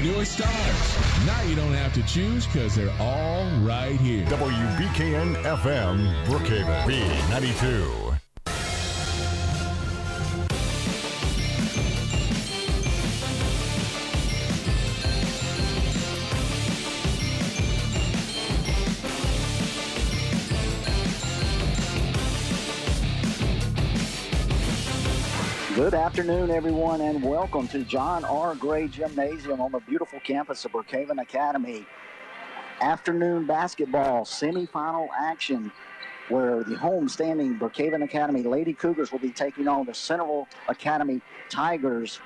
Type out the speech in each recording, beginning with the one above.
Newest stars. Now you don't have to choose because they're all right here. WBKN FM, Brookhaven, B92. Good afternoon, everyone, and welcome to John R. Gray Gymnasium on the beautiful campus of Brookhaven Academy. Afternoon basketball semifinal action where the home-standing Brookhaven Academy Lady Cougars will be taking on the Centerville Academy Tigers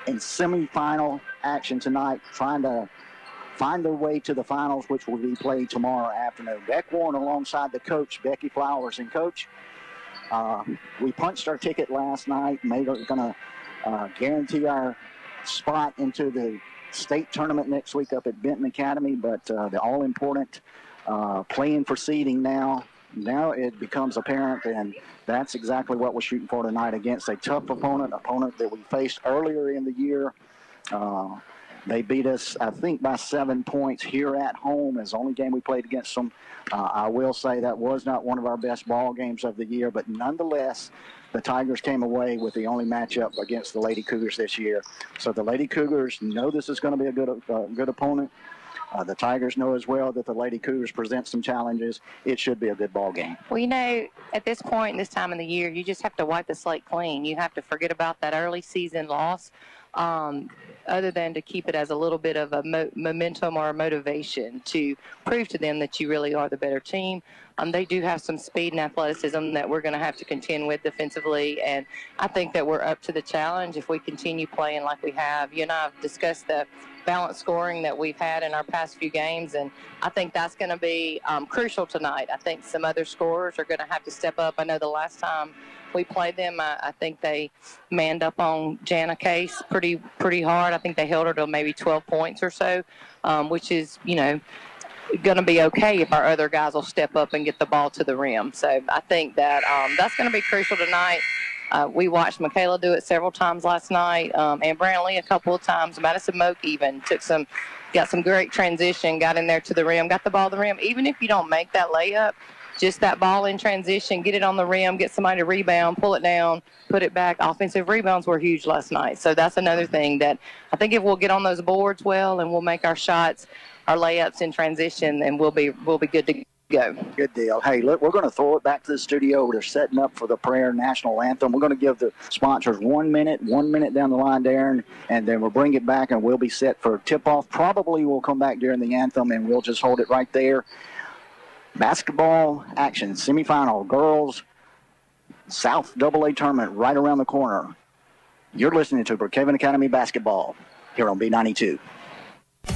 in semifinal action tonight, trying to find their way to the finals, which will be played tomorrow afternoon. Beck Warren alongside the coach, Becky Flowers. And, Coach, we punched our ticket last night, going to guarantee our spot into the state tournament next week up at Benton Academy, but the all-important playing for seeding now it becomes apparent, and that's exactly what we're shooting for tonight against a tough opponent that we faced earlier in the year. They beat us, I think, by 7 points here at home. It's the only game we played against them. I will say that was not one of our best ball games of the year, but nonetheless, the Tigers came away with the only matchup against the Lady Cougars this year. So the Lady Cougars know this is going to be a good opponent. The Tigers know as well that the Lady Cougars present some challenges. It should be a good ball game. Well, you know, at this point, this time of the year, you just have to wipe the slate clean. You have to forget about that early season loss. Other than to keep it as a little bit of a momentum or a motivation to prove to them that you really are the better team. They do have some speed and athleticism that we're going to have to contend with defensively, and I think that we're up to the challenge if we continue playing like we have. You and I have discussed the balanced scoring that we've had in our past few games, and I think that's going to be crucial tonight. I think some other scorers are going to have to step up. I know the last time we played them, I think they manned up on Jana Case pretty hard. I think they held her to maybe 12 points or so, which is, you know, going to be okay if our other guys will step up and get the ball to the rim. So I think that that's going to be crucial tonight. We watched Michaela do it several times last night, and Brantley a couple of times. Madison Moak even got some great transition, got in there to the rim, got the ball to the rim. Even if you don't make that layup, just that ball in transition, get it on the rim, get somebody to rebound, pull it down, put it back. Offensive rebounds were huge last night. So that's another thing that I think if we'll get on those boards well and we'll make our shots, our layups in transition, then we'll be good to go. Good deal. Hey, look, we're going to throw it back to the studio. They're setting up for the prayer national anthem. We're going to give the sponsors 1 minute down the line, Darren, and then we'll bring it back and we'll be set for tip-off. Probably we'll come back during the anthem and we'll just hold it right there. Basketball action, semifinal, girls, South AA tournament right around the corner. You're listening to Brookhaven Academy Basketball here on B92.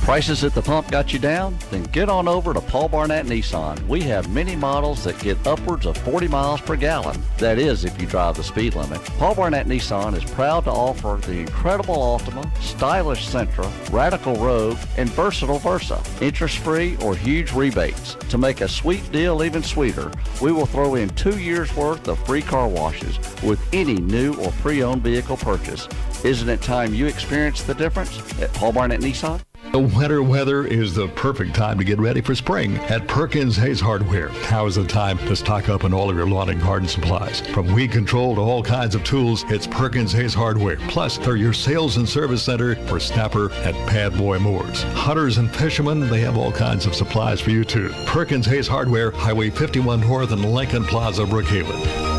Prices at the pump got you down? Then get on over to Paul Barnett Nissan. We have many models that get upwards of 40 miles per gallon. That is, if you drive the speed limit. Paul Barnett Nissan is proud to offer the incredible Altima, stylish Sentra, radical Rogue, and versatile Versa. Interest-free or huge rebates. To make a sweet deal even sweeter, we will throw in 2 years' worth of free car washes with any new or pre-owned vehicle purchase. Isn't it time you experience the difference at Paul Barnett Nissan? The winter weather is the perfect time to get ready for spring at Perkins Hayes Hardware. Now is the time to stock up on all of your lawn and garden supplies. From weed control to all kinds of tools, it's Perkins Hayes Hardware. Plus, they're your sales and service center for snapper and pad boy mowers. Hunters and fishermen, they have all kinds of supplies for you too. Perkins Hayes Hardware, Highway 51 North and Lincoln Plaza, Brookhaven.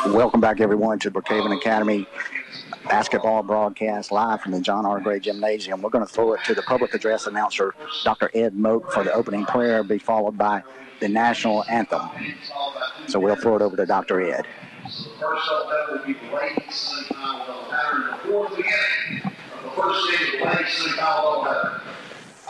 Welcome back, everyone, to Brookhaven Academy basketball broadcast live from the John R. Gray Gymnasium. We're going to throw it to the public address announcer, Dr. Ed Moak, for the opening prayer, be followed by the national anthem. So we'll throw it over to Dr. Ed. First up, that will be the ladies semifinal doubleheader. Before we begin, the first game of the ladies semifinal doubleheader.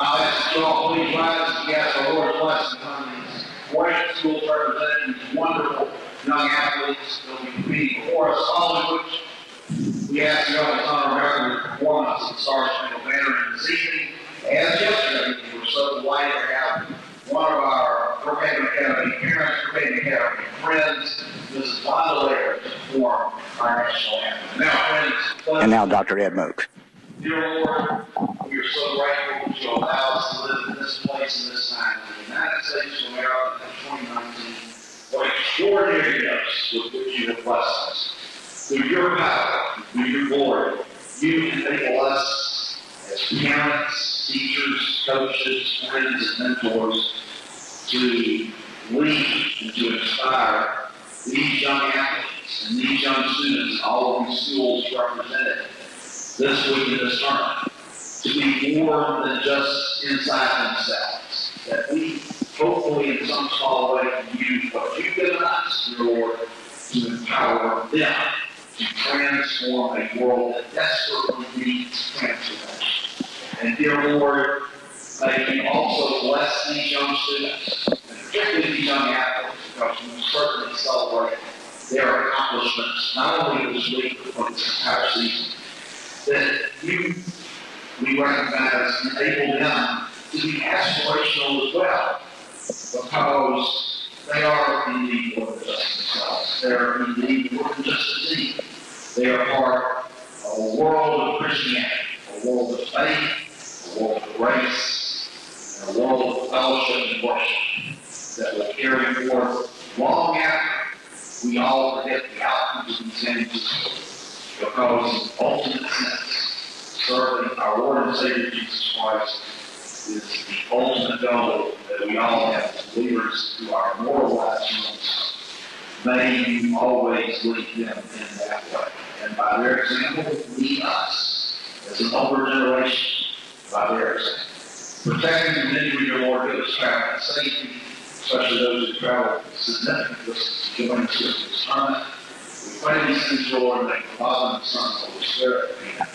I'll ask you all please rise to ask our Lord's blessing on these great schools representing these wonderful young athletes that will be competing before us, all of which we ask you all to honor our record performance of the Star Spangled Banner this evening. As yesterday, we were so delighted to have one of our Brookhaven Academy parents, Brookhaven Academy friends, Mrs. Wanda Laird, to perform our national anthem. Now, friends, And now Dr. Ed Moak. Dear Lord, we are so grateful that you allow us to live in this place and this time in the United States of America in 2019. What extraordinary gifts with which you have blessed us. Through your power, through your glory, you enable us as parents, teachers, coaches, friends, and mentors to lead and to inspire these young athletes and these young students, all of these schools represented this week in this tournament, to be more than just inside themselves. That we, hopefully in some small way, can use what you've given us, dear Lord, to empower them to transform a world that desperately needs transformation. And dear Lord, may you also bless these young students, and particularly these young athletes, because we certainly celebrate their accomplishments, not only this week, but for this entire season. That we recognize, enable them to be aspirational as well, because they are indeed more than just themselves. They are indeed more than just a team. They are part of a world of Christianity, a world of faith, a world of grace, and a world of fellowship and worship that will carry forth long after we all forget the outcomes of these images. Because in ultimate sense, serving our Lord and Savior Jesus Christ is the ultimate goal that we all have as believers through our moral lives. May you always lead them in that way. And by their example, lead us as an older generation by their example. Protecting and delivering your Lord, give us travel and safety, especially those who travel significant distances to join us in this tournament. We pray these things, Lord, and make the Father and the Son and the Holy Spirit. Amen.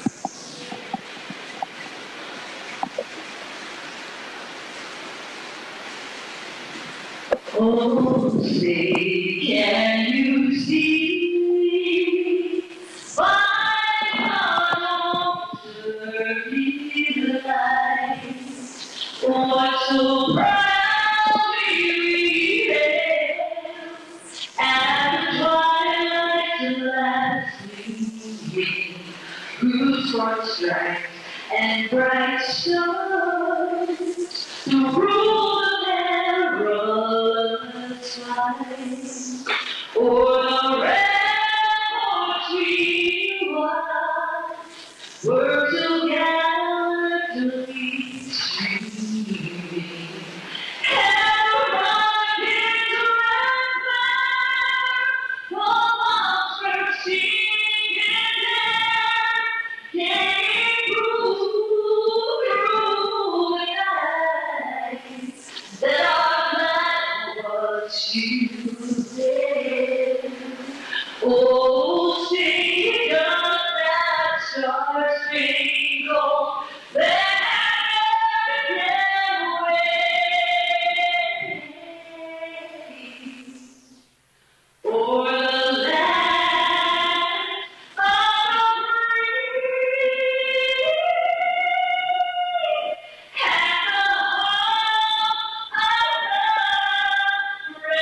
Oh, say, can you see my altar be the light? What so proudly we hailed at the twilight's last gleaming, whose bright stripes and bright stars to rule the perilous life, o'er the ramparts we watched, were so gallantly streaming, and the rockets around there, the monsters sinking there, came through the night, that our flag was shielded. Oh, sing down that star-spangled banner wave, o'er the land of the free and the home of the brave.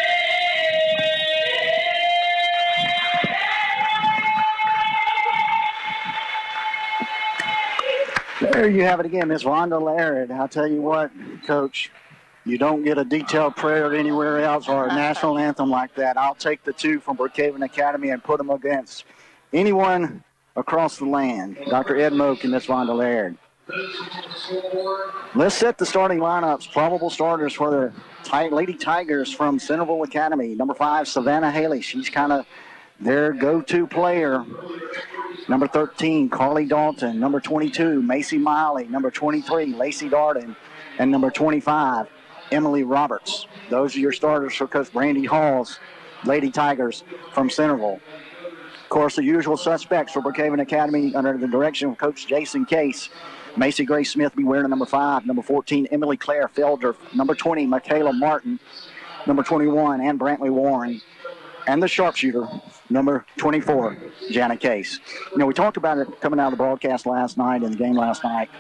There you have it again, Miss Wanda Laird. I'll tell you what, Coach, you don't get a detailed prayer anywhere else or a national anthem like that. I'll take the two from Brookhaven Academy and put them against anyone across the land. Dr. Ed Moak and Miss Wanda Laird. Let's set the starting lineups. Probable starters for the Lady Tigers from Centerville Academy. Number 5, Savannah Haley. She's kind of their go-to player. Number 13, Carly Dalton. Number 22, Macy Miley. Number 23, Lacey Darden. And number 25, Emily Roberts. Those are your starters for Coach Brandy Hall's Lady Tigers from Centerville. Of course, the usual suspects for Brookhaven Academy under the direction of Coach Jason Case. Macy Grace Smith be wearing number 5. Number 14, Emily Claire Felder. Number 20, Michaela Martin. Number 21, Ann Brantley Warren. And the sharpshooter, number 24, Jana Case. You know, we talked about it coming out of the broadcast last night, in the game last night.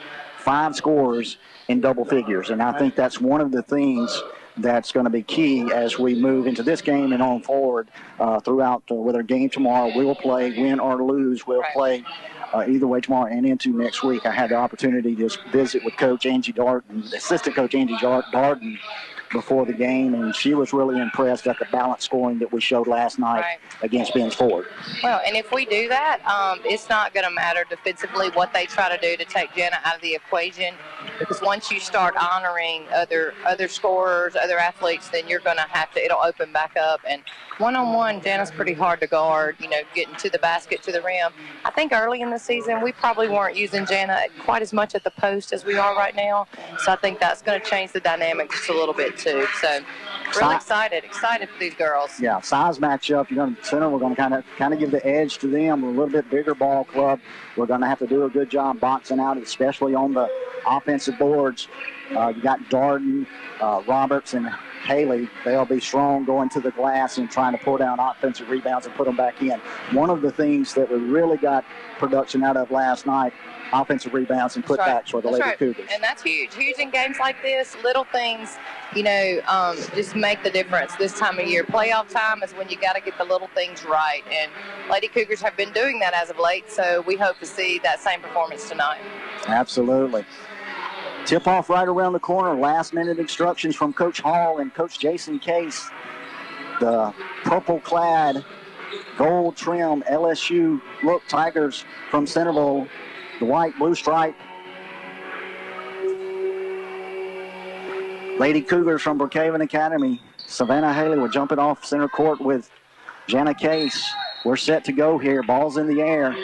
5 scorers in double figures. And I think that's one of the things that's going to be key as we move into this game and on forward throughout with our game tomorrow. We will play, win or lose, we'll play either way tomorrow and into next week. I had the opportunity to visit with Coach Angie Darden, Assistant Coach Angie Darden, before the game, and she was really impressed at the balanced scoring that we showed last night against Ben's Ford. Well, and if we do that, it's not going to matter defensively what they try to do to take Jana out of the equation, because once you start honoring other scorers, other athletes, then you're going to have to, it'll open back up. And one-on-one, Jana's pretty hard to guard, getting to the basket, to the rim. I think early in the season, we probably weren't using Jana quite as much at the post as we are right now, so I think that's going to change the dynamic just a little bit too. So really excited for these girls. Yeah, size matchup. Center, we're going to kind of give the edge to them. We're a little bit bigger ball club. We're going to have to do a good job boxing out, especially on the offensive boards. You got Darden, Roberts, and Haley. They'll be strong going to the glass and trying to pull down offensive rebounds and put them back in. One of the things that we really got production out of last night, offensive rebounds and putbacks for the Lady Cougars. And that's huge. Huge in games like this. Little things, just make the difference this time of year. Playoff time is when you got to get the little things right. And Lady Cougars have been doing that as of late, so we hope to see that same performance tonight. Absolutely. Tip-off right around the corner. Last-minute instructions from Coach Hall and Coach Jason Case. The purple-clad, gold-trim LSU look Tigers from Centerville. The white, blue stripe. Lady Cougars from Brookhaven Academy. Savannah Haley will jump it off center court with Jana Case. We're set to go here. Ball's in the air.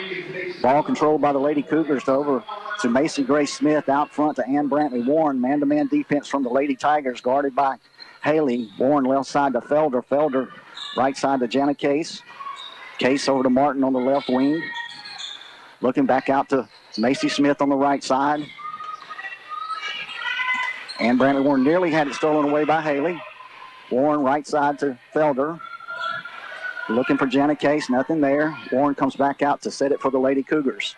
Ball controlled by the Lady Cougars over to Macy Grace Smith out front to Ann Brantley Warren. Man-to-man defense from the Lady Tigers guarded by Haley. Warren left side to Felder. Felder right side to Jana Case. Case over to Martin on the left wing. Looking back out to Macy Smith on the right side. And Brantley Warren nearly had it stolen away by Haley. Warren right side to Felder. Looking for Jana Case, nothing there. Warren comes back out to set it for the Lady Cougars.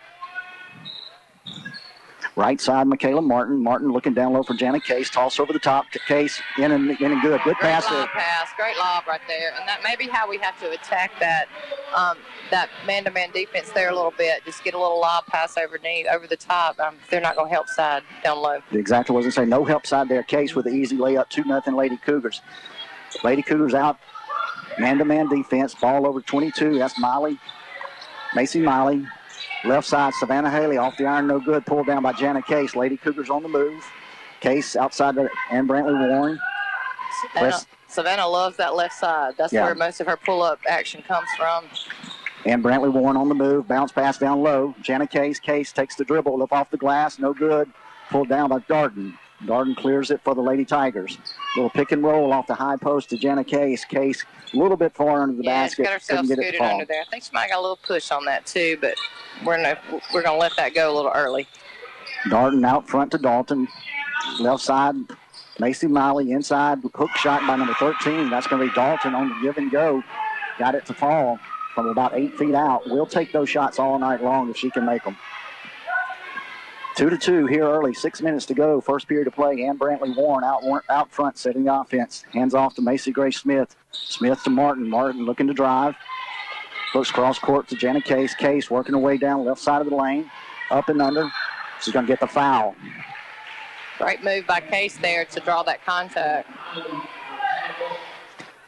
Right side, Michaela Martin. Martin looking down low for Jana Case. Toss over the top to Case. In and good. Good pass. Great lob right there. And that may be how we have to attack that that man-to-man defense there a little bit. Just get a little lob pass over the top. They're not going to help side down low. Exactly what I was going to say. No help side there. Case with the easy layup. 2-0 Lady Cougars. Lady Cougars out. Man-to-man defense. Ball over 22. That's Macy Miley. Left side, Savannah Haley off the iron, no good. Pulled down by Jana Case. Lady Cougars on the move. Case outside to Ann Brantley Warren. Savannah loves that left side. That's where most of her pull-up action comes from. Ann Brantley Warren on the move. Bounce pass down low. Jana Case. Case takes the dribble. Up off the glass. No good. Pulled down by Darden. Darden clears it for the Lady Tigers. Little pick and roll off the high post to Jana Case. Case a little bit far under the basket. Got herself scooted under there. I think she might have got a little push on that too, but we're gonna let that go a little early. Darden out front to Dalton. Left side, Macy Miley inside. Hook shot by number 13. That's going to be Dalton on the give and go. Got it to fall from about 8 feet out. We'll take those shots all night long if she can make them. 2-2 here early. 6 minutes to go. First period of play. Ann Brantley Warren out front setting the offense. Hands off to Macy Grace Smith. Smith to Martin. Martin looking to drive. Looks cross court to Jana Case. Case working her way down left side of the lane. Up and under. She's going to get the foul. Great move by Case there to draw that contact.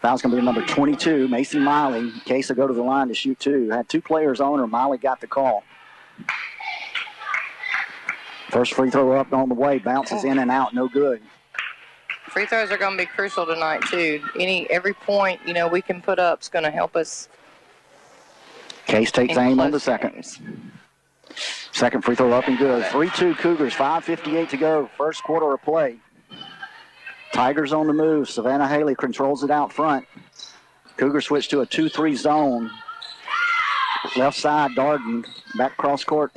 Foul's going to be number 22, Macy Miley. Case will go to the line to shoot two. Had 2 players on her. Miley got the call. First free throw up on the way. Bounces in and out. No good. Free throws are going to be crucial tonight, too. Every point, we can put up is going to help us. Case takes aim on the second. Second free throw up and good. 3-2 Cougars. 5:58 to go. First quarter of play. Tigers on the move. Savannah Haley controls it out front. Cougars switch to a 2-3 zone. Left side, Darden. Back cross court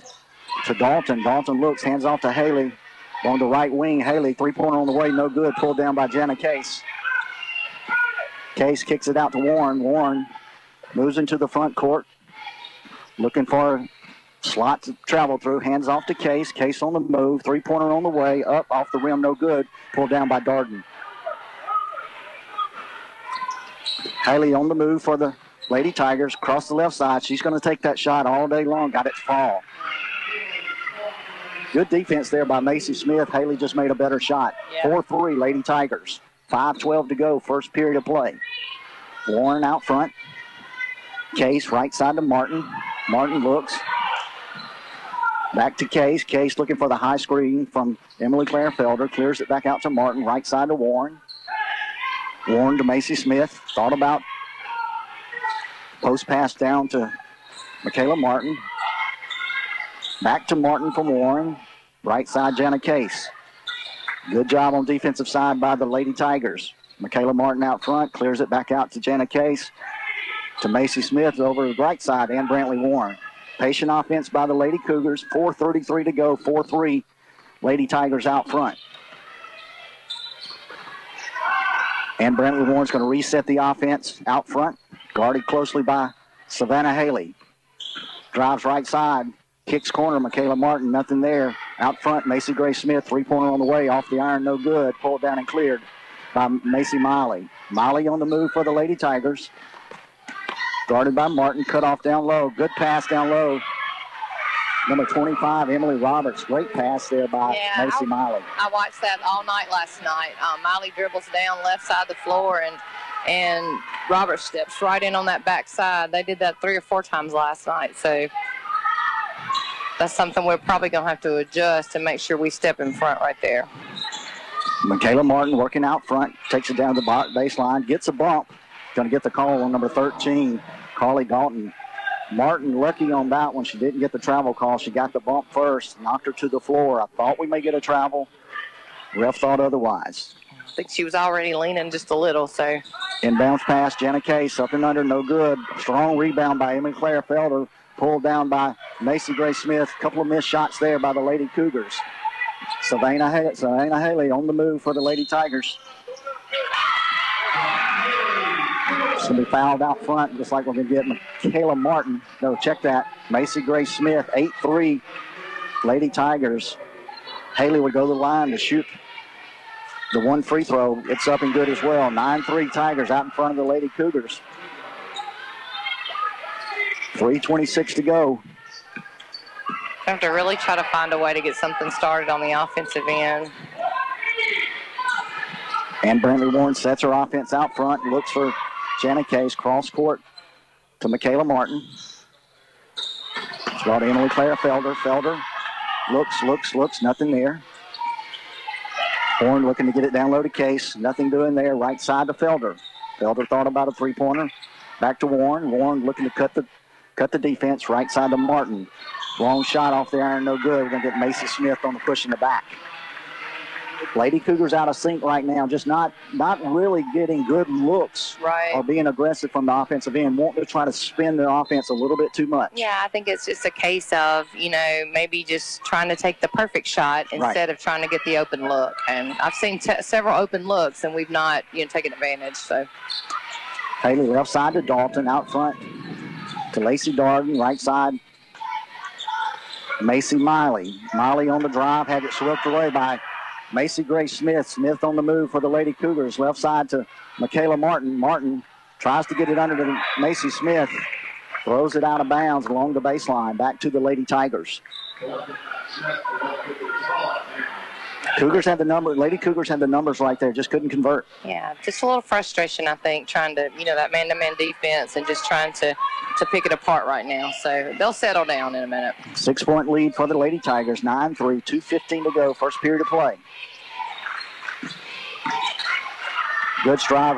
to Dalton. Dalton looks, hands off to Haley. On the right wing, Haley, three-pointer on the way, no good. Pulled down by Jana Case. Case kicks it out to Warren. Warren moves into the front court. Looking for Slot to travel through, hands off to Case. Case on the move, three-pointer on the way, up, off the rim, no good. Pulled down by Darden. Haley on the move for the Lady Tigers, across the left side. She's going to take that shot all day long. Got it to fall. Good defense there by Macy Smith. Haley just made a better shot. 4-3 Lady Tigers. 5:12 to go, first period of play. Warren out front. Case right side to Martin. Martin looks. Back to Case. Case looking for the high screen from Emily Claire Felder. Clears it back out to Martin. Right side to Warren. Warren to Macy Smith. Thought about post pass down to Michaela Martin. Back to Martin from Warren. Right side, Jana Case. Good job on defensive side by the Lady Tigers. Michaela Martin out front. Clears it back out to Jana Case. To Macy Smith over the right side, and Brantley Warren. Patient offense by the Lady Cougars. 4:33 to go. 4-3 Lady Tigers out front. And Brantley Warren's going to reset the offense out front. Guarded closely by Savannah Haley. Drives right side. Kicks corner. Michaela Martin. Nothing there. Out front, Macy Gray Smith. Three-pointer on the way. Off the iron. No good. Pulled down and cleared by Macy Miley. Miley on the move for the Lady Tigers. Guarded by Martin. Cut off down low. Good pass down low. Number 25, Emily Roberts. Great pass there by Macy Miley. I watched that all night last night. Miley dribbles down left side of the floor, and Roberts steps right in on that back side. They did that 3 or 4 times last night, so that's something we're probably going to have to adjust and make sure we step in front right there. Michaela Martin working out front. Takes it down to the baseline. Gets a bump. Going to get the call on number 13, Carly Galton. Martin lucky on that one. She didn't get the travel call. She got the bump first, knocked her to the floor. I thought we may get a travel. Ref thought otherwise. I think she was already leaning just a little, so. Inbounds pass, Jana Case, up and under, no good. Strong rebound by Emily Claire Felder. Pulled down by Macy Gray Smith. A couple of missed shots there by the Lady Cougars. Savannah Haley on the move for the Lady Tigers. She's going to be fouled out front, just like we're going to get Michaela Martin. No, check that. Macy Gray Smith, 8-3 Lady Tigers. Haley would go to the line to shoot the one free throw. It's up and good as well. 9-3 Tigers out in front of the Lady Cougars. 3:26 to go. Have to really try to find a way to get something started on the offensive end. And Brantley Warren sets her offense out front, looks for Jana Case, cross court to Michaela Martin. It's brought in with Claire Felder. Felder looks, nothing there. Warren looking to get it down low to Case, nothing doing there. Right side to Felder. Felder thought about a three-pointer. Back to Warren. Warren looking to cut the defense. Right side to Martin. Long shot off the iron, no good. We're going to get Macy Smith on the push in the back. Lady Cougars out of sync right now, just not really getting good looks or being aggressive from the offensive end, wanting to try to spin the offense a little bit too much. Yeah, I think it's just a case of, maybe just trying to take the perfect shot instead of trying to get the open look. And I've seen several open looks, and we've not, taken advantage. So Haley left side to Dalton, out front to Lacey Darden, right side Macy Miley. Miley on the drive, had it swept away by Macy Gray Smith. Smith on the move for the Lady Cougars. Left side to Michaela Martin. Martin tries to get it under to Macy Smith. Throws it out of bounds along the baseline. Back to the Lady Tigers. Lady Cougars had the numbers right there. Just couldn't convert. Yeah, just a little frustration, I think, trying to, that man-to-man defense and just trying to pick it apart right now. So they'll settle down in a minute. 6-point lead for the Lady Tigers. 9-3, 2:15 to go. First period of play. Good drive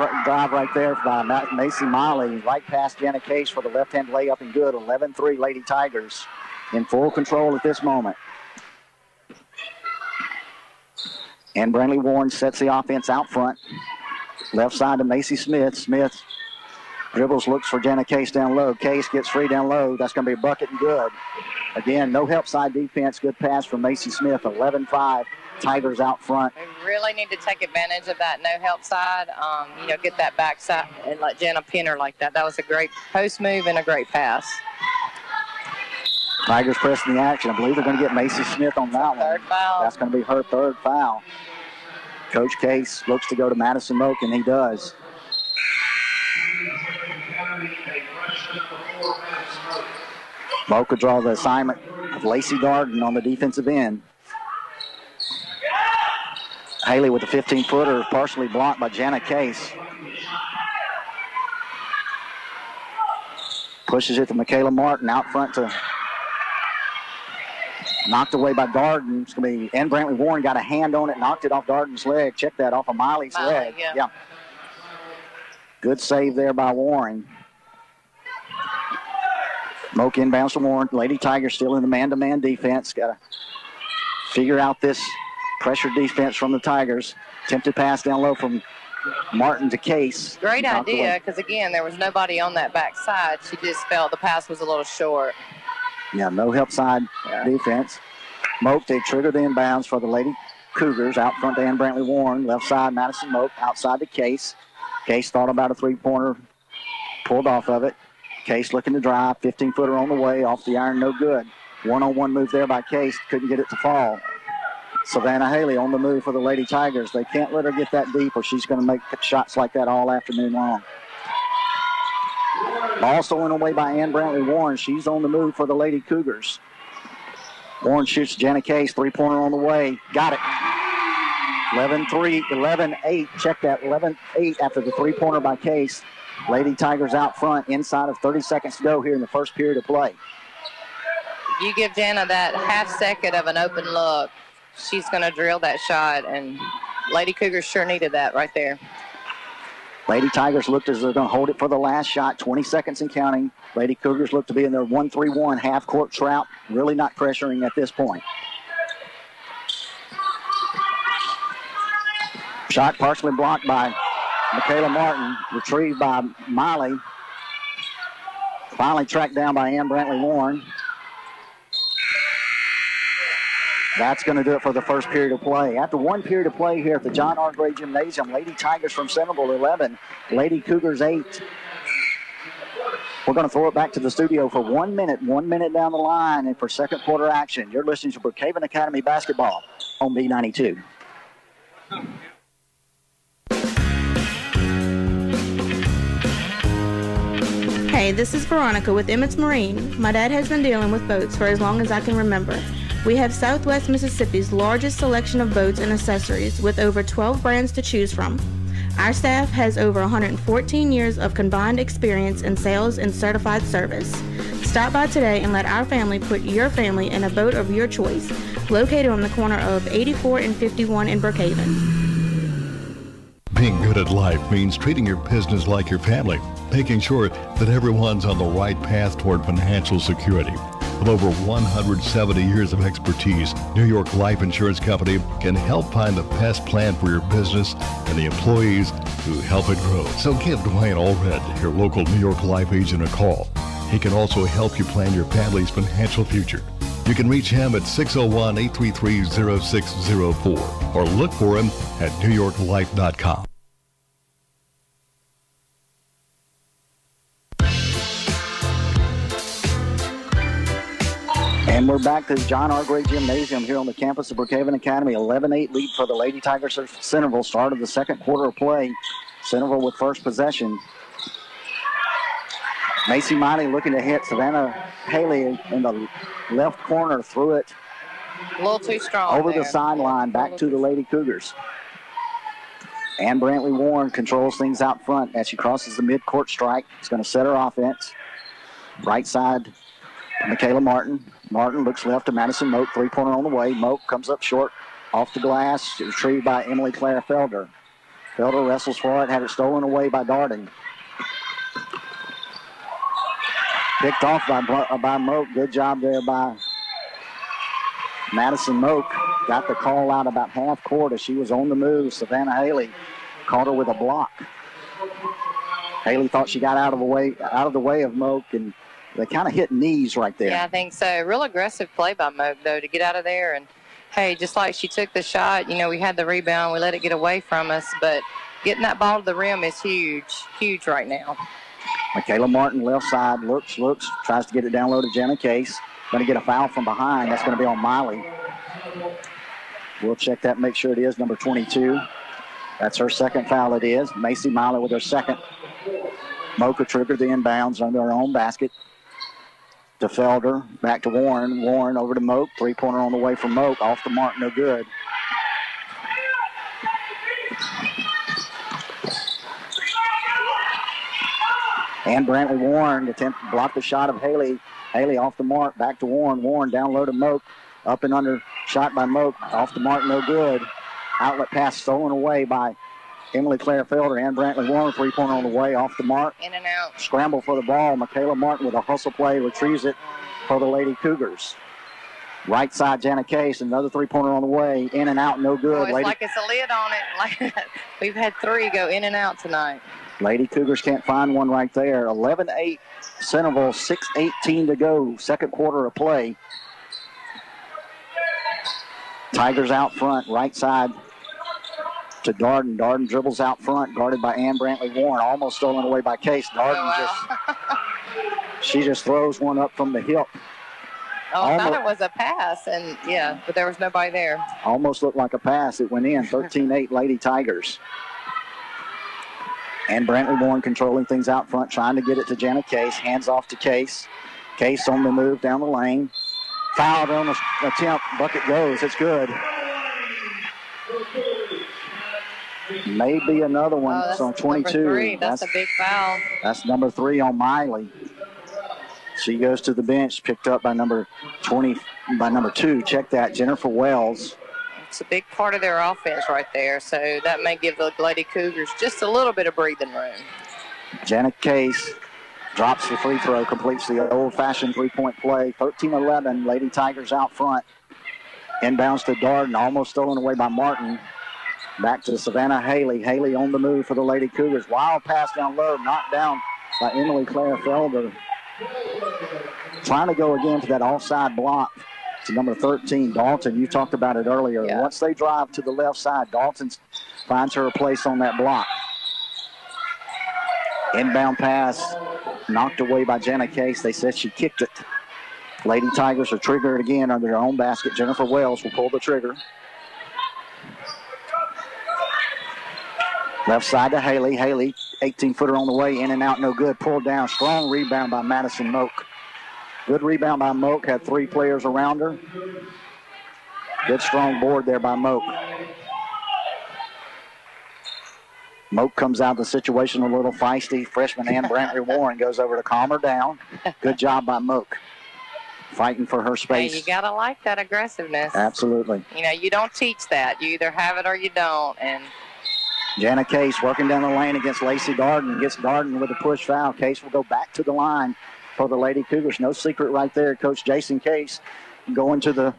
right there by Macy Miley. Right past Jana Case for the left-hand layup and good. 11-3 Lady Tigers in full control at this moment. And Brantley Warren sets the offense out front. Left side to Macy Smith. Smith dribbles, looks for Jana Case down low. Case gets free down low. That's going to be a bucket and good. Again, no help side defense. Good pass from Macy Smith. 11-5. Tigers out front. We really need to take advantage of that no help side. Get that backside and let Jana pin her like that. That was a great post move and a great pass. Tigers pressing the action. I believe they're going to get Macy Smith on that one. Third foul. That's going to be her third foul. Coach Case looks to go to Madison Moak, and he does. Moak will draw the assignment of Lacey Darden on the defensive end. Haley with the 15-footer, partially blocked by Jana Case. Pushes it to Michaela Martin out front to knocked away by Darden. It's going to be, and Brantley Warren got a hand on it, knocked it off Darden's leg. Check that, off of Miley's leg. Yeah. Good save there by Warren. Moak inbounds to Warren. Lady Tigers still in the man-to-man defense. Got to figure out this pressure defense from the Tigers. Attempted pass down low from Martin to Case. Great idea, because, again, there was nobody on that back side. She just felt the pass was a little short. Yeah, no help side defense. Moak, they trigger the inbounds for the Lady Cougars. Out front to Ann Brantley Warren. Left side, Madison Moak. Outside to Case. Case thought about a three-pointer. Pulled off of it. Case looking to drive. 15-footer on the way. Off the iron, no good. One-on-one move there by Case. Couldn't get it to fall. Savannah Haley on the move for the Lady Tigers. They can't let her get that deep or she's going to make shots like that all afternoon long. Ball stolen away by Ann Brantley Warren. She's on the move for the Lady Cougars. Warren shoots Jana Case. Three-pointer on the way. Got it. 11-3, 11-8. Check that, 11-8 after the three-pointer by Case. Lady Tigers out front inside of 30 seconds to go here in the first period of play. You give Jana that half second of an open look, she's going to drill that shot, and Lady Cougars sure needed that right there. Lady Tigers looked as they're going to hold it for the last shot, 20 seconds and counting. Lady Cougars look to be in their 1-3-1 half-court trap, really not pressuring at this point. Shot partially blocked by Michaela Martin, retrieved by Miley. Finally tracked down by Ann Brantley Warren. That's going to do it for the first period of play. After one period of play here at the John R. Gray Gymnasium, Lady Tigers from Centerville 11, Lady Cougars 8. We're going to throw it back to the studio for 1 minute down the line, and for second quarter action. You're listening to Brookhaven Academy basketball on B92. Hey, this is Veronica with Emmett's Marine. My dad has been dealing with boats for as long as I can remember. We have Southwest Mississippi's largest selection of boats and accessories with over 12 brands to choose from. Our staff has over 114 years of combined experience in sales and certified service. Stop by today and let our family put your family in a boat of your choice, located on the corner of 84 and 51 in Brookhaven. Being good at life means treating your business like your family, making sure that everyone's on the right path toward financial security. With over 170 years of expertise, New York Life Insurance Company can help find the best plan for your business and the employees who help it grow. So give Dwayne Allred, your local New York Life agent, a call. He can also help you plan your family's financial future. You can reach him at 601-833-0604 or look for him at newyorklife.com. And we're back to John R. Gray Gymnasium here on the campus of Brookhaven Academy. 11-8 lead for the Lady Tigers of Centerville. Start of the second quarter of play. Centerville with first possession. Macy Miley looking to hit Savannah Haley in the left corner. Threw it A little too strong over there. the sideline, back to the Lady Cougars. Ann Brantley Warren controls things out front as she crosses the midcourt strike. She's going to set her offense. Right side, Michaela Martin. Martin looks left to Madison Moak. Three-pointer on the way. Moak comes up short off the glass. Retrieved by Emily Claire Felder. Felder wrestles for it. Had it stolen away by Darden. Picked off by Moak. Good job there by Madison Moak. Got the call out about half court as she was on the move. Savannah Haley caught her with a block. Haley thought she got out of the way of Moak, and they kind of hit knees right there. Yeah, I think so. Real aggressive play by Moak, though, to get out of there. And, hey, just like she took the shot, you know, we had the rebound. We let it get away from us. But getting that ball to the rim is huge right now. Michaela Martin, left side, looks, tries to get it down low to Jenna Case. going to get a foul from behind. That's going to be on Miley. We'll check that, make sure it is number 22. That's her second foul it is. Macy Miley with her second. Mocha triggered the inbounds under her own basket. To Felder, back to Warren. Warren over to Moak. Three-pointer on the way from Moak. Off the mark, no good. And Brantley Warren attempt to block the shot of Haley. Haley off the mark, back to Warren. Warren down low to Moak. Up and under, shot by Moak. Off the mark, no good. Outlet pass stolen away by Emily Claire Felder and Brantley Warren. Three-pointer on the way, off the mark. In and out. Scramble for the ball. Michaela Martin with a hustle play retrieves it for the Lady Cougars. Right side, Jana Case, another three-pointer on the way. In and out, no good. It's like it's a lid on it. Like we've had three go in and out tonight. Lady Cougars can't find one right there. 11-8 Centerville, 6:18 to go. Second quarter of play. Tigers out front, right side to Darden. Darden dribbles out front, guarded by Ann Brantley Warren. Almost stolen away by Case. Darden she just throws one up from the hip. Oh, I thought it was a pass, and yeah, but there was nobody there. Almost looked like a pass. It went in. 13-8 Lady Tigers. And Brantley Warren controlling things out front, trying to get it to Janet Case. Hands off to Case. Case on the move down the lane. Fouled on the attempt. Bucket goes. It's good. Maybe another one. It's on 22. That's a big foul. That's number 3 on Miley. She goes to the bench, picked up by number 2. Check that, Jennifer Wells. It's a big part of their offense right there, so that may give the Lady Cougars just a little bit of breathing room. Janet Case drops the free throw, completes the old-fashioned three-point play. 13-11, Lady Tigers out front. Inbounds to Darden, almost stolen away by Martin. Back to Savannah Haley. Haley on the move for the Lady Cougars. Wild pass down low, knocked down by Emily Claire Felder. Trying to go again to that offside block to number 13, Dalton. You talked about it earlier. Yeah. Once they drive to the left side, Dalton finds her a place on that block. Inbound pass knocked away by Jenna Case. They said she kicked it. Lady Tigers are triggered again under their own basket. Jennifer Wells will pull the trigger. Left side to Haley. Haley, 18-footer on the way, in and out, no good. Pulled down. Strong rebound by Madison Moak. Good rebound by Moak. Had 3 players around her. Good strong board there by Moak. Moak comes out of the situation a little feisty. Freshman Ann Brantley Warren goes over to calm her down. Good job by Moak. Fighting for her space. Hey, you got to like that aggressiveness. Absolutely. You know, you don't teach that. You either have it or you don't. And Jana Case working down the lane against Lacey Darden. Gets Darden with a push foul. Case will go back to the line for the Lady Cougars. No secret right there. Coach Jason Case going to the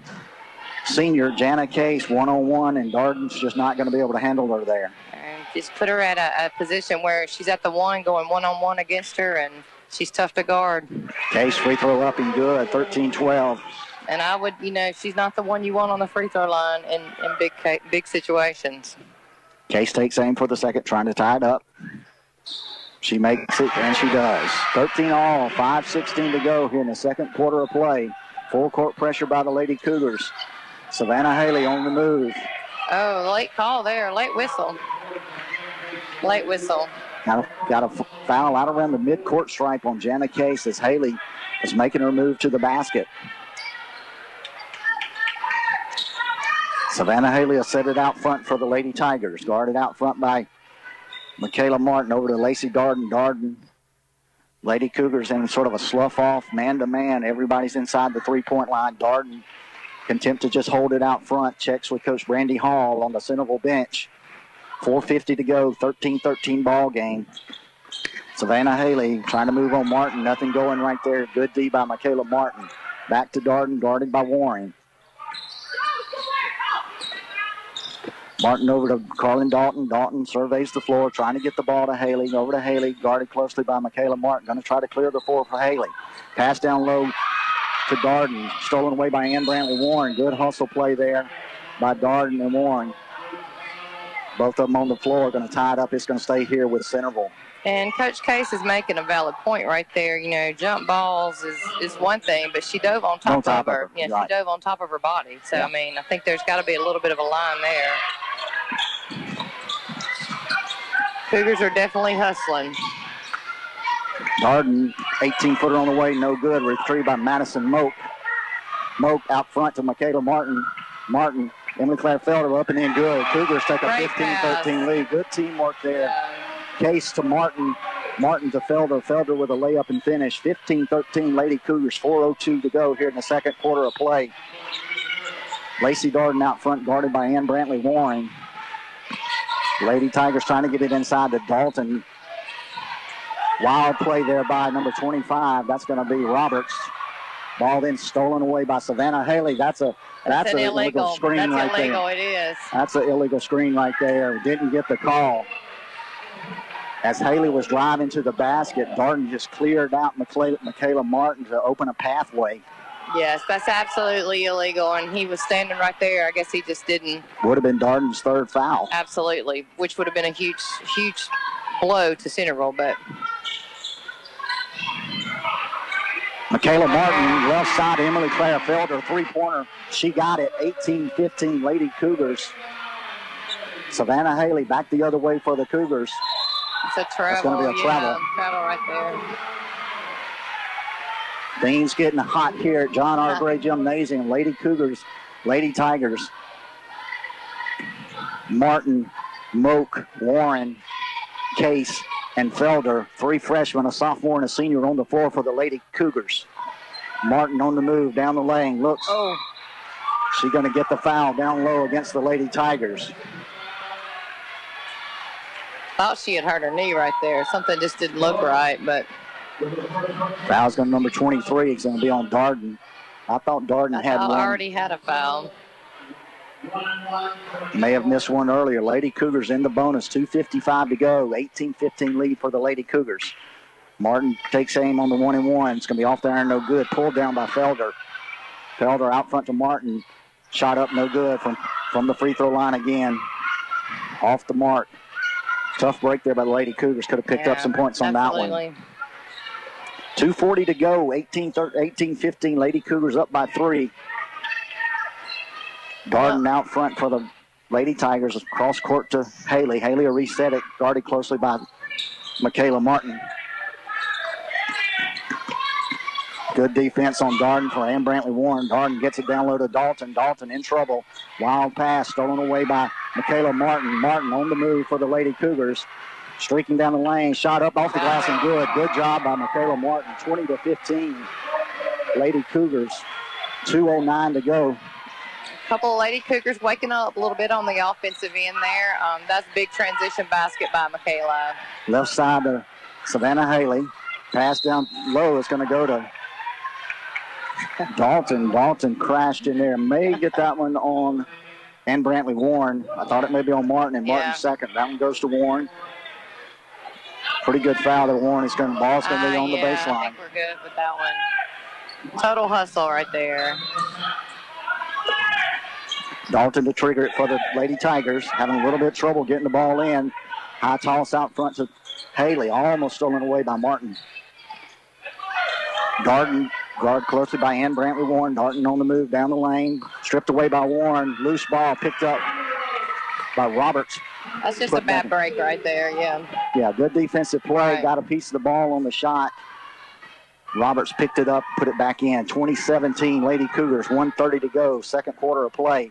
senior, Jana Case, one-on-one, and Darden's just not going to be able to handle her there. And just put her at a position where she's at the one, going one-on-one against her, and she's tough to guard. Case free throw up and good, 13-12. And I would, you know, she's not the one you want on the free throw line in big situations. Case takes aim for the second, trying to tie it up. She makes it, and she does. 13-all, 5:16 to go here in the second quarter of play. Full court pressure by the Lady Cougars. Savannah Haley on the move. Oh, late call there, late whistle. Late whistle. Got a foul out around the mid-court stripe on Jana Case as Haley is making her move to the basket. Savannah Haley will set it out front for the Lady Tigers. Guarded out front by Michaela Martin over to Lacey Darden. Darden, Lady Cougars in sort of a slough-off, man-to-man. Everybody's inside the three-point line. Darden can attempt to just hold it out front. Checks with Coach Brandy Hall on the Centerville bench. 4:50 to go, 13-13 ball game. Savannah Haley trying to move on Martin. Nothing going right there. Good D by Michaela Martin. Back to Darden, guarded by Warren. Martin over to Carlin Dalton. Dalton surveys the floor, trying to get the ball to Haley. Over to Haley, guarded closely by Michaela Martin. Going to try to clear the floor for Haley. Pass down low to Darden. Stolen away by Ann Brantley Warren. Good hustle play there by Darden and Warren. Both of them on the floor are going to tie it up. It's going to stay here with Centerville. And Coach Case is making a valid point right there. You know, jump balls is one thing, but she dove on top of her. Yeah, right. She dove on top of her body. So, Yeah. I mean, I think there's got to be a little bit of a line there. Cougars are definitely hustling. Darden, 18-footer on the way, no good. Retrieved by Madison Moak. Moak out front to Michaela Martin. Martin, Emily Claire Felder up and in good. Cougars take a Great 15-13 lead. Good teamwork there. Yeah. Case to Martin. Martin to Felder. Felder with a layup and finish. 15-13 Lady Cougars. 4:02 to go here in the second quarter of play. Lacey Darden out front, guarded by Ann Brantley Warren. Lady Tigers trying to get it inside to Dalton. Wild play there by number 25. That's going to be Roberts. Ball then stolen away by Savannah Haley. That's an illegal screen That's right illegal. there. It is. That's an illegal screen right there. Didn't get the call. As Haley was driving to the basket, Darden just cleared out Michaela Martin to open a pathway. Yes, that's absolutely illegal, and he was standing right there. I guess he just didn't. Would have been Darden's third foul. Absolutely, which would have been a huge blow to Centerville, but Michaela Martin, left side, Emily Claire Felder, three-pointer. She got it, 18-15 Lady Cougars. Savannah Haley back the other way for the Cougars. it's a travel. It's gonna be a travel. Travel right there. Things getting hot here at John R. Gray Gymnasium. Lady Cougars, Lady Tigers. Martin, Moak, Warren, Case, and Felder. Three freshmen, a sophomore and a senior on the floor for the Lady Cougars. Martin on the move down the lane. Looks. Oh. She's going to get the foul down low against the Lady Tigers. Thought she had hurt her knee right there. Something just didn't look right, but Foul's going to number 23. It's going to be on Darden. I thought Darden had one. already had a foul. May have missed one earlier. Lady Cougars in the bonus. 2:55 to go. 18-15 lead for the Lady Cougars. Martin takes aim on the 1-and-1. It's going to be off the iron, no good. Pulled down by Felder. Felder out front to Martin. Shot up, no good from the free throw line again. Off the mark. Tough break there by the Lady Cougars. Could have picked up some points on that one. 2:40 to go. 18-15. Lady Cougars up by 3. Darden out front for the Lady Tigers. Cross court to Haley. Haley will reset it. Guarded closely by Michaela Martin. Good defense on Darden for Ann Brantley Warren. Darden gets it down low to Dalton. Dalton in trouble. Wild pass stolen away by Michaela Martin. Martin on the move for the Lady Cougars. Streaking down the lane. Shot up off the glass and good. Good job by Michaela Martin. 20-15. Lady Cougars. 2:09 to go. Couple of Lady Cougars waking up a little bit on the offensive end there. That's big transition basket by Michaela. Left side to Savannah Haley. Pass down low. It's going to go to Dalton. Dalton crashed in there. May get that one on Ann Brantley Warren. I thought it may be on Martin, and Martin second. That one goes to Warren. Pretty good foul to Warren. Ball's going to be on the baseline. I think we're good with that one. Total hustle right there. Dalton to trigger it for the Lady Tigers. Having a little bit of trouble getting the ball in. High toss out front to Haley. Almost stolen away by Martin. Darden guard closely by Ann Brantley Warren. Darden on the move down the lane. Stripped away by Warren. Loose ball picked up by Roberts. That's just a bad break right there, yeah. Yeah, good defensive play. Right. Got a piece of the ball on the shot. Roberts picked it up, put it back in. 20-17 Lady Cougars. 1:30 to go. Second quarter of play.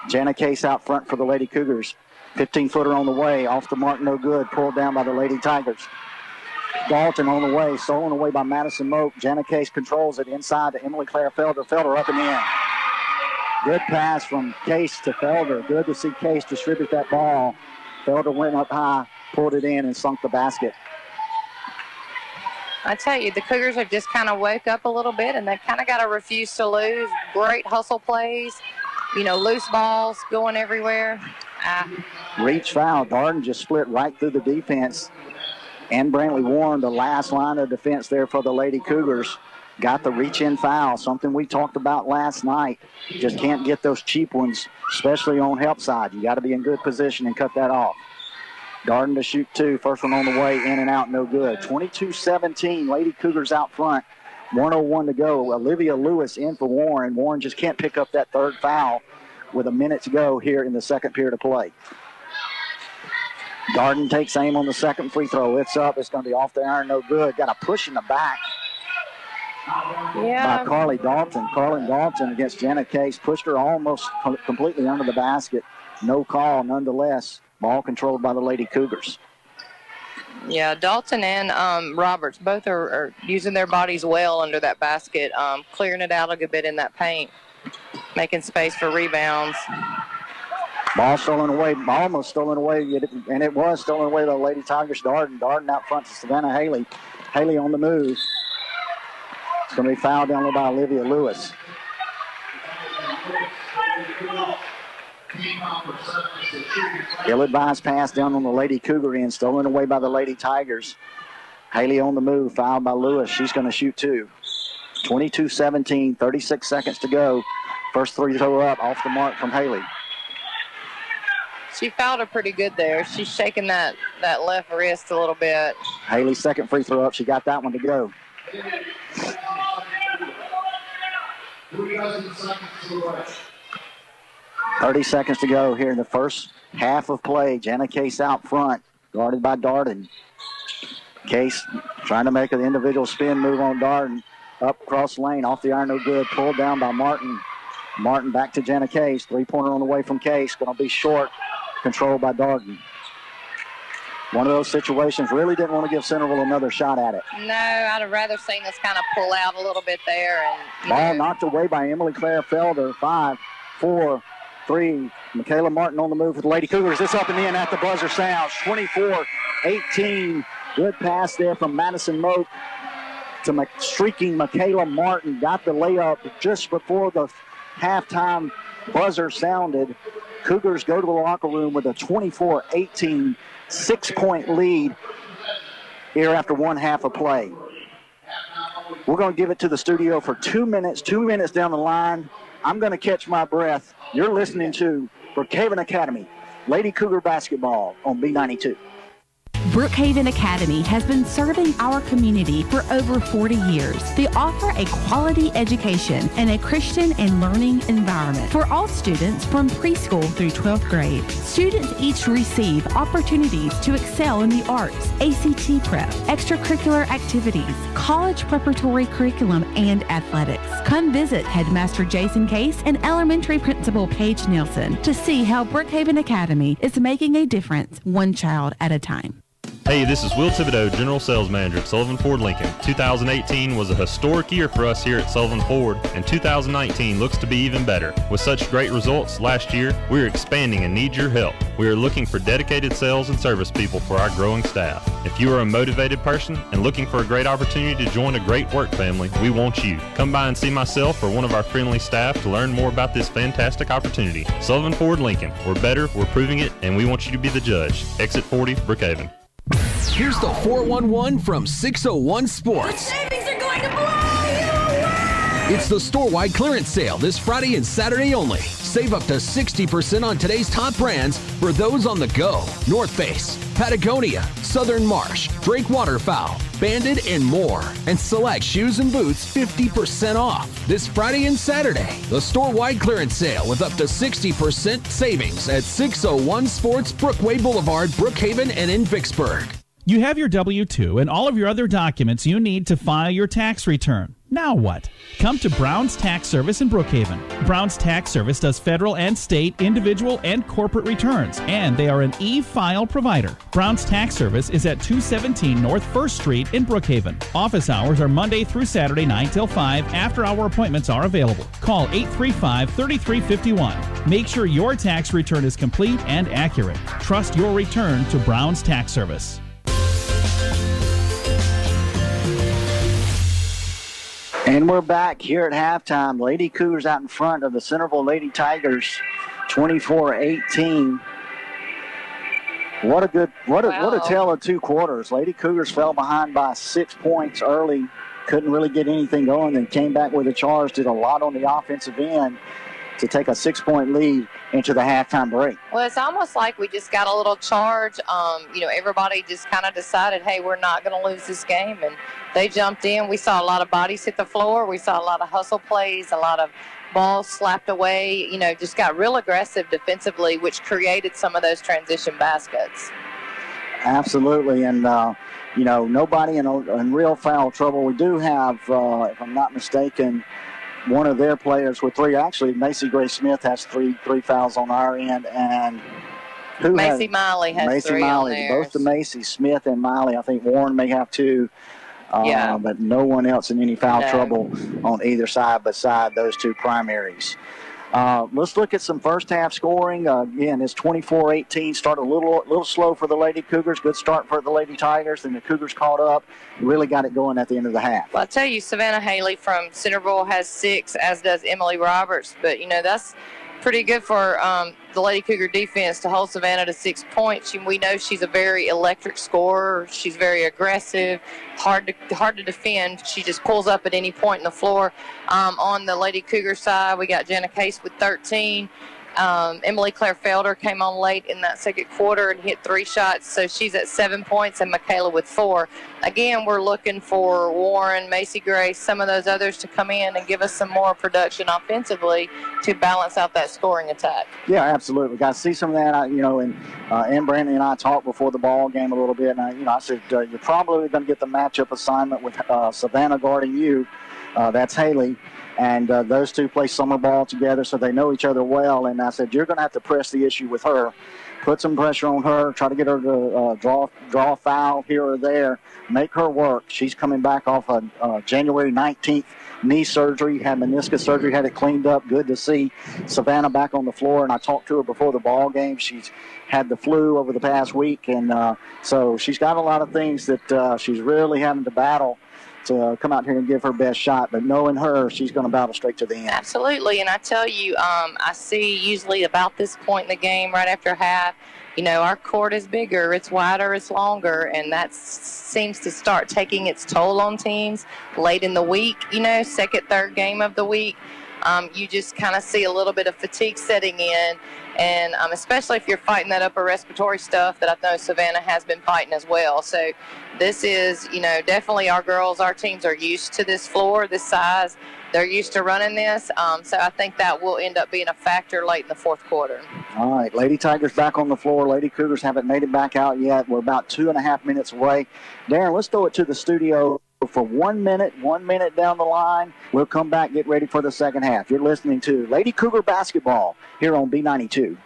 Jana Case out front for the Lady Cougars. 15-footer on the way. Off the mark, no good. Pulled down by the Lady Tigers. Dalton on the way. Stolen away by Madison Moak. Jana Case controls it inside to Emily Claire Felder. Felder up and in. Good pass from Case to Felder. Good to see Case distribute that ball. Felder went up high, pulled it in, and sunk the basket. I tell you, the Cougars have just kind of woke up a little bit, and they kind of got to refuse to lose. Great hustle plays. Loose balls going everywhere. Reach foul. Darden just split right through the defense. And Brantley Warren, the last line of defense there for the Lady Cougars. got the reach-in foul, something we talked about last night. Just can't get those cheap ones, especially on help side. You got to be in good position and cut that off. Darden to shoot 2. First one on the way, in and out, no good. 22-17, Lady Cougars out front. 1:01 to go. Olivia Lewis in for Warren. Warren just can't pick up that third foul with a minute to go here in the second period of play. Darden takes aim on the second free throw. It's up. It's going to be off the iron, no good. Got a push in the back by Carly Dalton. Carly Dalton against Jenna Case. Pushed her almost completely under the basket. No call nonetheless. Ball controlled by the Lady Cougars. Yeah, Dalton and Roberts both are using their bodies well under that basket, clearing it out a good bit in that paint, making space for rebounds. Ball stolen away, almost stolen away, and it was stolen away by the Lady Tigers. Darden out front to Savannah Haley. Haley on the move. It's going to be fouled down there by Olivia Lewis. Ill-advised pass down on the Lady Cougar end, stolen away by the Lady Tigers. Haley on the move, fouled by Lewis. She's going to shoot 2. 22-17, 36 seconds to go. First free throw up, off the mark from Haley. She fouled her pretty good there. She's shaking that left wrist a little bit. Haley's second free throw up. She got that one to go. 30 seconds to go here in the first half of play. Jenna Case out front, guarded by Darden. Case trying to make an individual spin move on Darden. Up cross lane, off the iron, no good. Pulled down by Martin. Martin back to Jenna Case. Three-pointer on the way from Case. Going to be short. Controlled by Darden. One of those situations, really didn't want to give Centerville another shot at it. No, I'd have rather seen us kind of pull out a little bit there. And ball knocked away by Emily Claire Felder. 5, 4, 3. Michaela Martin on the move with the Lady Cougars. It's up and in at the buzzer sounds. 24-18. Good pass there from Madison Moak to streaking Michaela Martin. Got the layup just before the halftime buzzer sounded. Cougars go to the locker room with a 24-18 6-point lead here after one half of play. We're going to give it to the studio for 2 minutes. 2 minutes down the line, I'm going to catch my breath. You're listening to Brookhaven Academy, Lady Cougar basketball on B92. Brookhaven Academy has been serving our community for over 40 years. They offer a quality education and a Christian and learning environment for all students from preschool through 12th grade. Students each receive opportunities to excel in the arts, ACT prep, extracurricular activities, college preparatory curriculum, and athletics. Come visit Headmaster Jason Case and Elementary Principal Paige Nelson to see how Brookhaven Academy is making a difference one child at a time. Hey, this is Will Thibodeau, General Sales Manager at Sullivan Ford Lincoln. 2018 was a historic year for us here at Sullivan Ford, and 2019 looks to be even better. With such great results last year, we are expanding and need your help. We are looking for dedicated sales and service people for our growing staff. If you are a motivated person and looking for a great opportunity to join a great work family, we want you. Come by and see myself or one of our friendly staff to learn more about this fantastic opportunity. Sullivan Ford Lincoln. We're better, we're proving it, and we want you to be the judge. Exit 40, Brookhaven. Here's the 411 from 601 Sports. The savings are going to blow you away! It's the store-wide clearance sale this Friday and Saturday only. Save up to 60% on today's top brands for those on the go. North Face, Patagonia, Southern Marsh, Drake Waterfowl, Bandit, and more. And select shoes and boots 50% off this Friday and Saturday. The store-wide clearance sale with up to 60% savings at 601 Sports, Brookway Boulevard, Brookhaven, and in Vicksburg. You have your W-2 and all of your other documents you need to file your tax return. Now what? Come to Brown's Tax Service in Brookhaven. Brown's Tax Service does federal and state, individual, and corporate returns, and they are an e-file provider. Brown's Tax Service is at 217 North 1st Street in Brookhaven. Office hours are Monday through Saturday 9 till 5. After-hour appointments are available. Call 835-3351. Make sure your tax return is complete and accurate. Trust your return to Brown's Tax Service. And we're back here at halftime. Lady Cougars out in front of the Centerville Lady Tigers, 24-18. What a tale of two quarters. Lady Cougars fell behind by 6 points early couldn't really get anything going, then came back with a charge, did a lot on the offensive end to take a 6-point lead into the halftime break. Well, it's almost like we just got a little charge. Everybody just kind of decided, hey, we're not going to lose this game, and they jumped in. We saw a lot of bodies hit the floor. We saw a lot of hustle plays, a lot of balls slapped away, just got real aggressive defensively, which created some of those transition baskets. Absolutely, and nobody in real foul trouble. We do have, if I'm not mistaken, one of their players with 3. Actually, Macy Gray-Smith has three fouls on our end, and Macy Miley has 3 on theirs. Both the Macy, Smith, and Miley. I think Warren may have 2. But no one else in any foul trouble on either side beside those 2 primaries. Let's look at some first-half scoring. Again, it's 24-18. Started a little slow for the Lady Cougars. Good start for the Lady Tigers. Then the Cougars caught up. Really got it going at the end of the half. Well, I'll tell you, Savannah Haley from Centerville has 6, as does Emily Roberts. But, that's pretty good for the Lady Cougar defense to hold Savannah to 6 points. We know she's a very electric scorer. She's very aggressive, hard to defend. She just pulls up at any point in the floor. On the Lady Cougar side, we got Jenna Case with 13. Emily Claire Felder came on late in that second quarter and hit 3 shots, so she's at 7 points, and Michaela with 4. Again, we're looking for Warren, Macy Grace, some of those others to come in and give us some more production offensively to balance out that scoring attack. Yeah, absolutely. Got to see some of that. And Brandon and I talked before the ball game a little bit, and I said you're probably going to get the matchup assignment with Savannah guarding you. That's Haley. And those 2 play summer ball together, so they know each other well. And I said, you're going to have to press the issue with her. Put some pressure on her. Try to get her to draw a foul here or there. Make her work. She's coming back off a January 19th knee surgery. Had meniscus surgery. Had it cleaned up. Good to see Savannah back on the floor. And I talked to her before the ball game. She's had the flu over the past week. And so she's got a lot of things that she's really having to battle to come out here and give her best shot, but knowing her, she's going to battle straight to the end. Absolutely, and I tell you, I see usually about this point in the game, right after half, our court is bigger, it's wider, it's longer, and that seems to start taking its toll on teams late in the week, second, third game of the week. You just kind of see a little bit of fatigue setting in, and especially if you're fighting that upper respiratory stuff that I know Savannah has been fighting as well. So this is, definitely our teams are used to this floor, this size. They're used to running this, so I think that will end up being a factor late in the fourth quarter. All right, Lady Tigers back on the floor. Lady Cougars haven't made it back out yet. We're about 2.5 minutes away. Darren, let's throw it to the studio for 1 minute, 1 minute down the line. We'll come back, get ready for the second half. You're listening to Lady Cougar Basketball here on B92.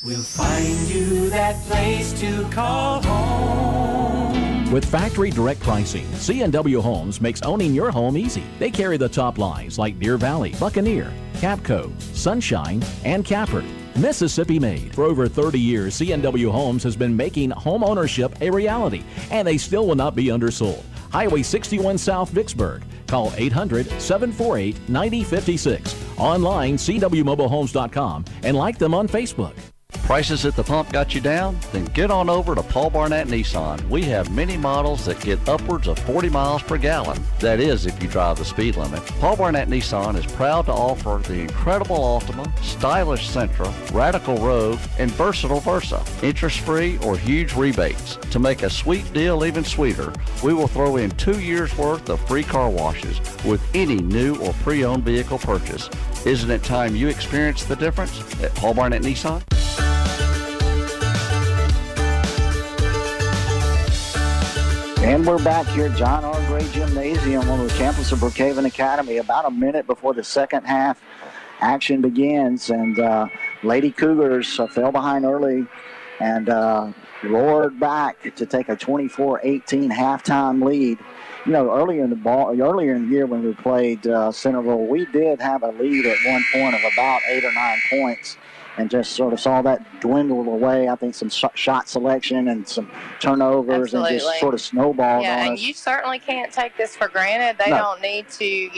We'll find you that place to call home. With factory direct pricing, C&W Homes makes owning your home easy. They carry the top lines like Deer Valley, Buccaneer, Capco, Sunshine, and Cappert. Mississippi made. For over 30 years, C&W Homes has been making home ownership a reality, and they still will not be undersold. Highway 61 South, Vicksburg. Call 800-748-9056. Online, cwmobilehomes.com, and like them on Facebook. Prices at the pump got you down? Then get on over to Paul Barnett Nissan. We have many models that get upwards of 40 miles per gallon. That is, if you drive the speed limit. Paul Barnett Nissan is proud to offer the incredible Altima, stylish Sentra, radical Rogue, and versatile Versa. Interest-free or huge rebates. To make a sweet deal even sweeter, we will throw in 2 years' worth of free car washes with any new or pre-owned vehicle purchase. Isn't it time you experience the difference at Paul Barnett Nissan? And we're back here at John R. Gray Gymnasium on the campus of Brookhaven Academy. About a minute before the second half action begins. And Lady Cougars fell behind early and roared back to take a 24-18 halftime lead. Earlier in the year when we played Centerville, we did have a lead at one point of about 8 or 9 points. and just sort of saw that dwindle away. I think some shot selection and some turnovers and just sort of snowballed on us. Yeah, and you certainly can't take this for granted. They don't need to,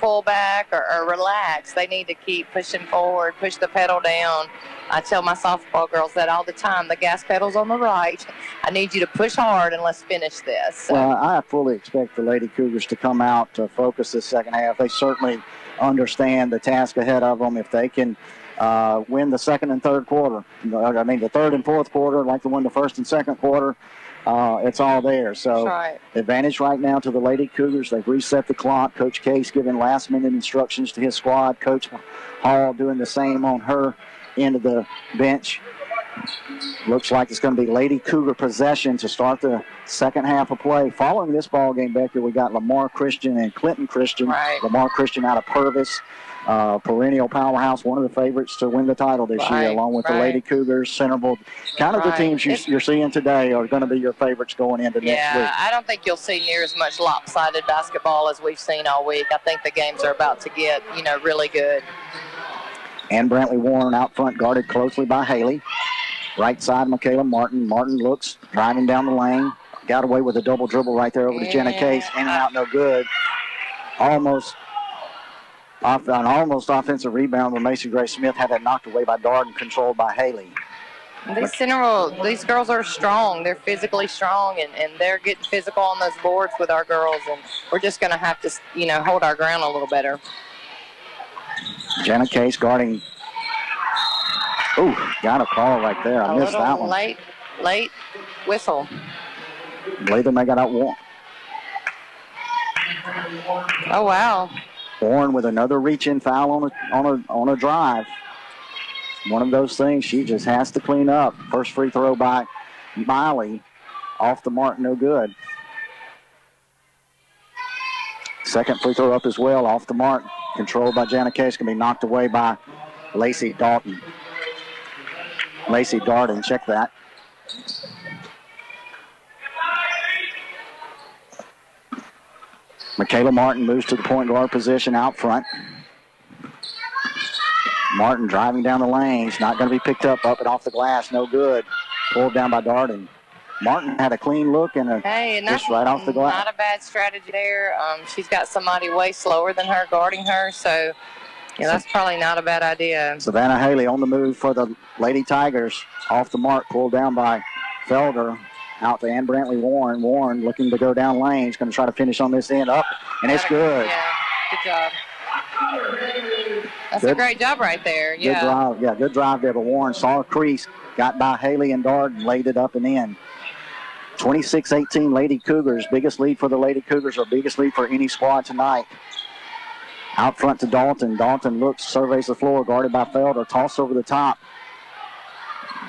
pull back or relax. They need to keep pushing forward, push the pedal down. I tell my softball girls that all the time. The gas pedal's on the right. I need you to push hard and let's finish this. So. Well, I fully expect the Lady Cougars to come out to focus this second half. They certainly understand the task ahead of them. If they can win the second and third quarter, the third and fourth quarter, like they won the first and second quarter, it's all there. So advantage right now to the Lady Cougars. They've reset the clock. Coach Case giving last-minute instructions to his squad. Coach Hall doing the same on her end of the bench. Looks like it's going to be Lady Cougar possession to start the second half of play. Following this ball game, Becky, we got Lamar Christian and Clinton Christian. Lamar Christian out of Purvis, perennial powerhouse, one of the favorites to win the title this year, along with the Lady Cougars, Centerville. Kind of the teams you're seeing today are going to be your favorites going into next week. Yeah, I don't think you'll see near as much lopsided basketball as we've seen all week. I think the games are about to get, really good. And Brantley Warren out front, guarded closely by Haley. Right side, Michaela Martin. Martin looks, driving down the lane. Got away with a double dribble right there over to Jenna Case. In and out, no good. An almost offensive rebound where Macy Gray Smith had that knocked away by Darden, controlled by Haley. These girls are strong. They're physically strong, and they're getting physical on those boards with our girls, and we're just going to have to, hold our ground a little better. Jenna Case guarding. Ooh, got a call right there. I missed that one. Late whistle. Later, they got out one. Oh, wow. Warren with another reach-in foul on a drive. One of those things she just has to clean up. First free throw by Miley. Off the mark, no good. Second free throw up as well, off the mark. Controlled by Jana Case, can be knocked away by Lacey Dalton. Lacey Darden, check that. Michaela Martin moves to the point guard position out front. Martin driving down the lane. She's not going to be picked up and off the glass. No good. Pulled down by Darden. Martin had a clean look and just right off the glass. Not a bad strategy there. She's got somebody way slower than her guarding her, so that's probably not a bad idea. Savannah Haley on the move for the Lady Tigers. Off the mark, pulled down by Felder. Out to Ann Brantley Warren. Warren looking to go down lane. He's going to try to finish on this end up, and it's good. Yeah, good job. That's a great job right there. Good drive. Yeah, good drive there. But Warren saw a crease, got by Haley and Darden, laid it up and in. 26-18 Lady Cougars. Biggest lead for the Lady Cougars, or biggest lead for any squad tonight. Out front to Dalton. Dalton looks, surveys the floor, guarded by Felder. Toss over the top.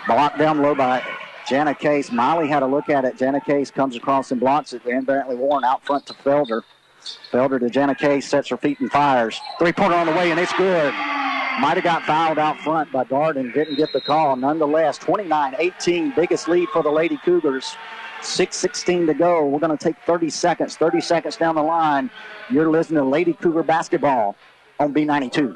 Blocked down low by Jana Case. Miley had a look at it. Jana Case comes across and blocks it. And Brantley Warren out front to Felder. Felder to Jana Case, sets her feet and fires. Three-pointer on the way, and it's good. Might have got fouled out front by Darden. Didn't get the call. Nonetheless, 29-18, biggest lead for the Lady Cougars. 6:16 to go. We're going to take 30 seconds. 30 seconds down the line. You're listening to Lady Cougar basketball on B92.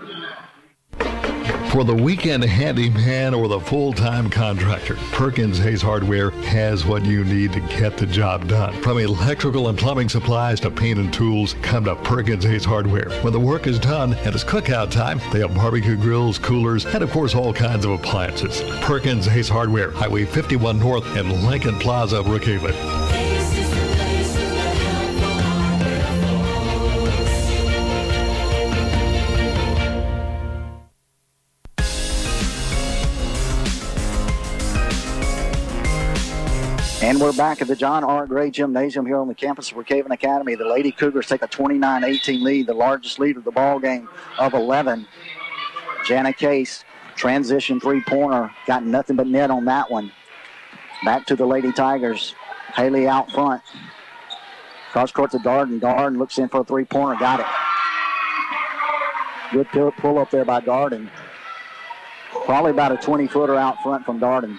For the weekend handyman or the full-time contractor, Perkins Hayes Hardware has what you need to get the job done. From electrical and plumbing supplies to paint and tools, come to Perkins Hayes Hardware. When the work is done and it's cookout time, they have barbecue grills, coolers, and of course all kinds of appliances. Perkins Hayes Hardware, Highway 51 North and Lincoln Plaza, Brookhaven. And we're back at the John R. Gray Gymnasium here on the campus of Brookhaven Academy. The Lady Cougars take a 29-18 lead, the largest lead of the ball game of 11. Jana Case, transition three-pointer, got nothing but net on that one. Back to the Lady Tigers. Haley out front. Cross court to Darden. Darden looks in for a three-pointer, got it. Good pull up there by Darden. Probably about a 20-footer out front from Darden.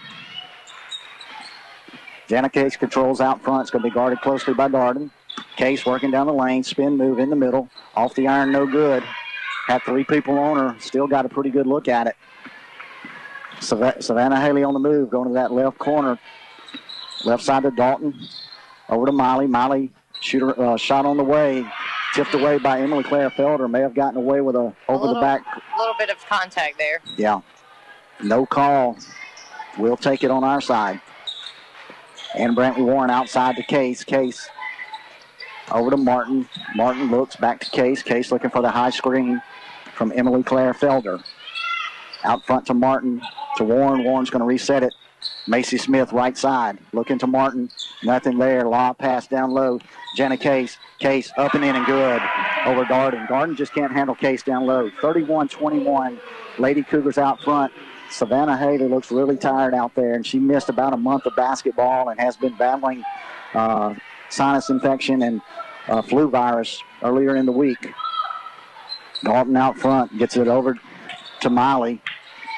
Jana Case controls out front. It's going to be guarded closely by Darden. Case working down the lane. Spin move in the middle. Off the iron, no good. Had three people on her. Still got a pretty good look at it. Savannah Haley on the move, going to that left corner. Left side to Dalton. Over to Miley. Miley shot on the way. Tipped away by Emily Claire Felder. May have gotten away with a the back. A little bit of contact there. Yeah. No call. We'll take it on our side. And Brantley Warren outside to Case. Case over to Martin. Martin looks back to Case. Case looking for the high screen from Emily Claire Felder. Out front to Martin, to Warren. Warren's going to reset it. Macy Smith right side. Looking to Martin. Nothing there. Law pass down low. Jenna Case. Case up and in and good over Darden. Darden just can't handle Case down low. 31-21. Lady Cougars out front. Savannah Haley looks really tired out there, and she missed about a month of basketball and has been battling sinus infection and flu virus earlier in the week. Dalton out front gets it over to Miley.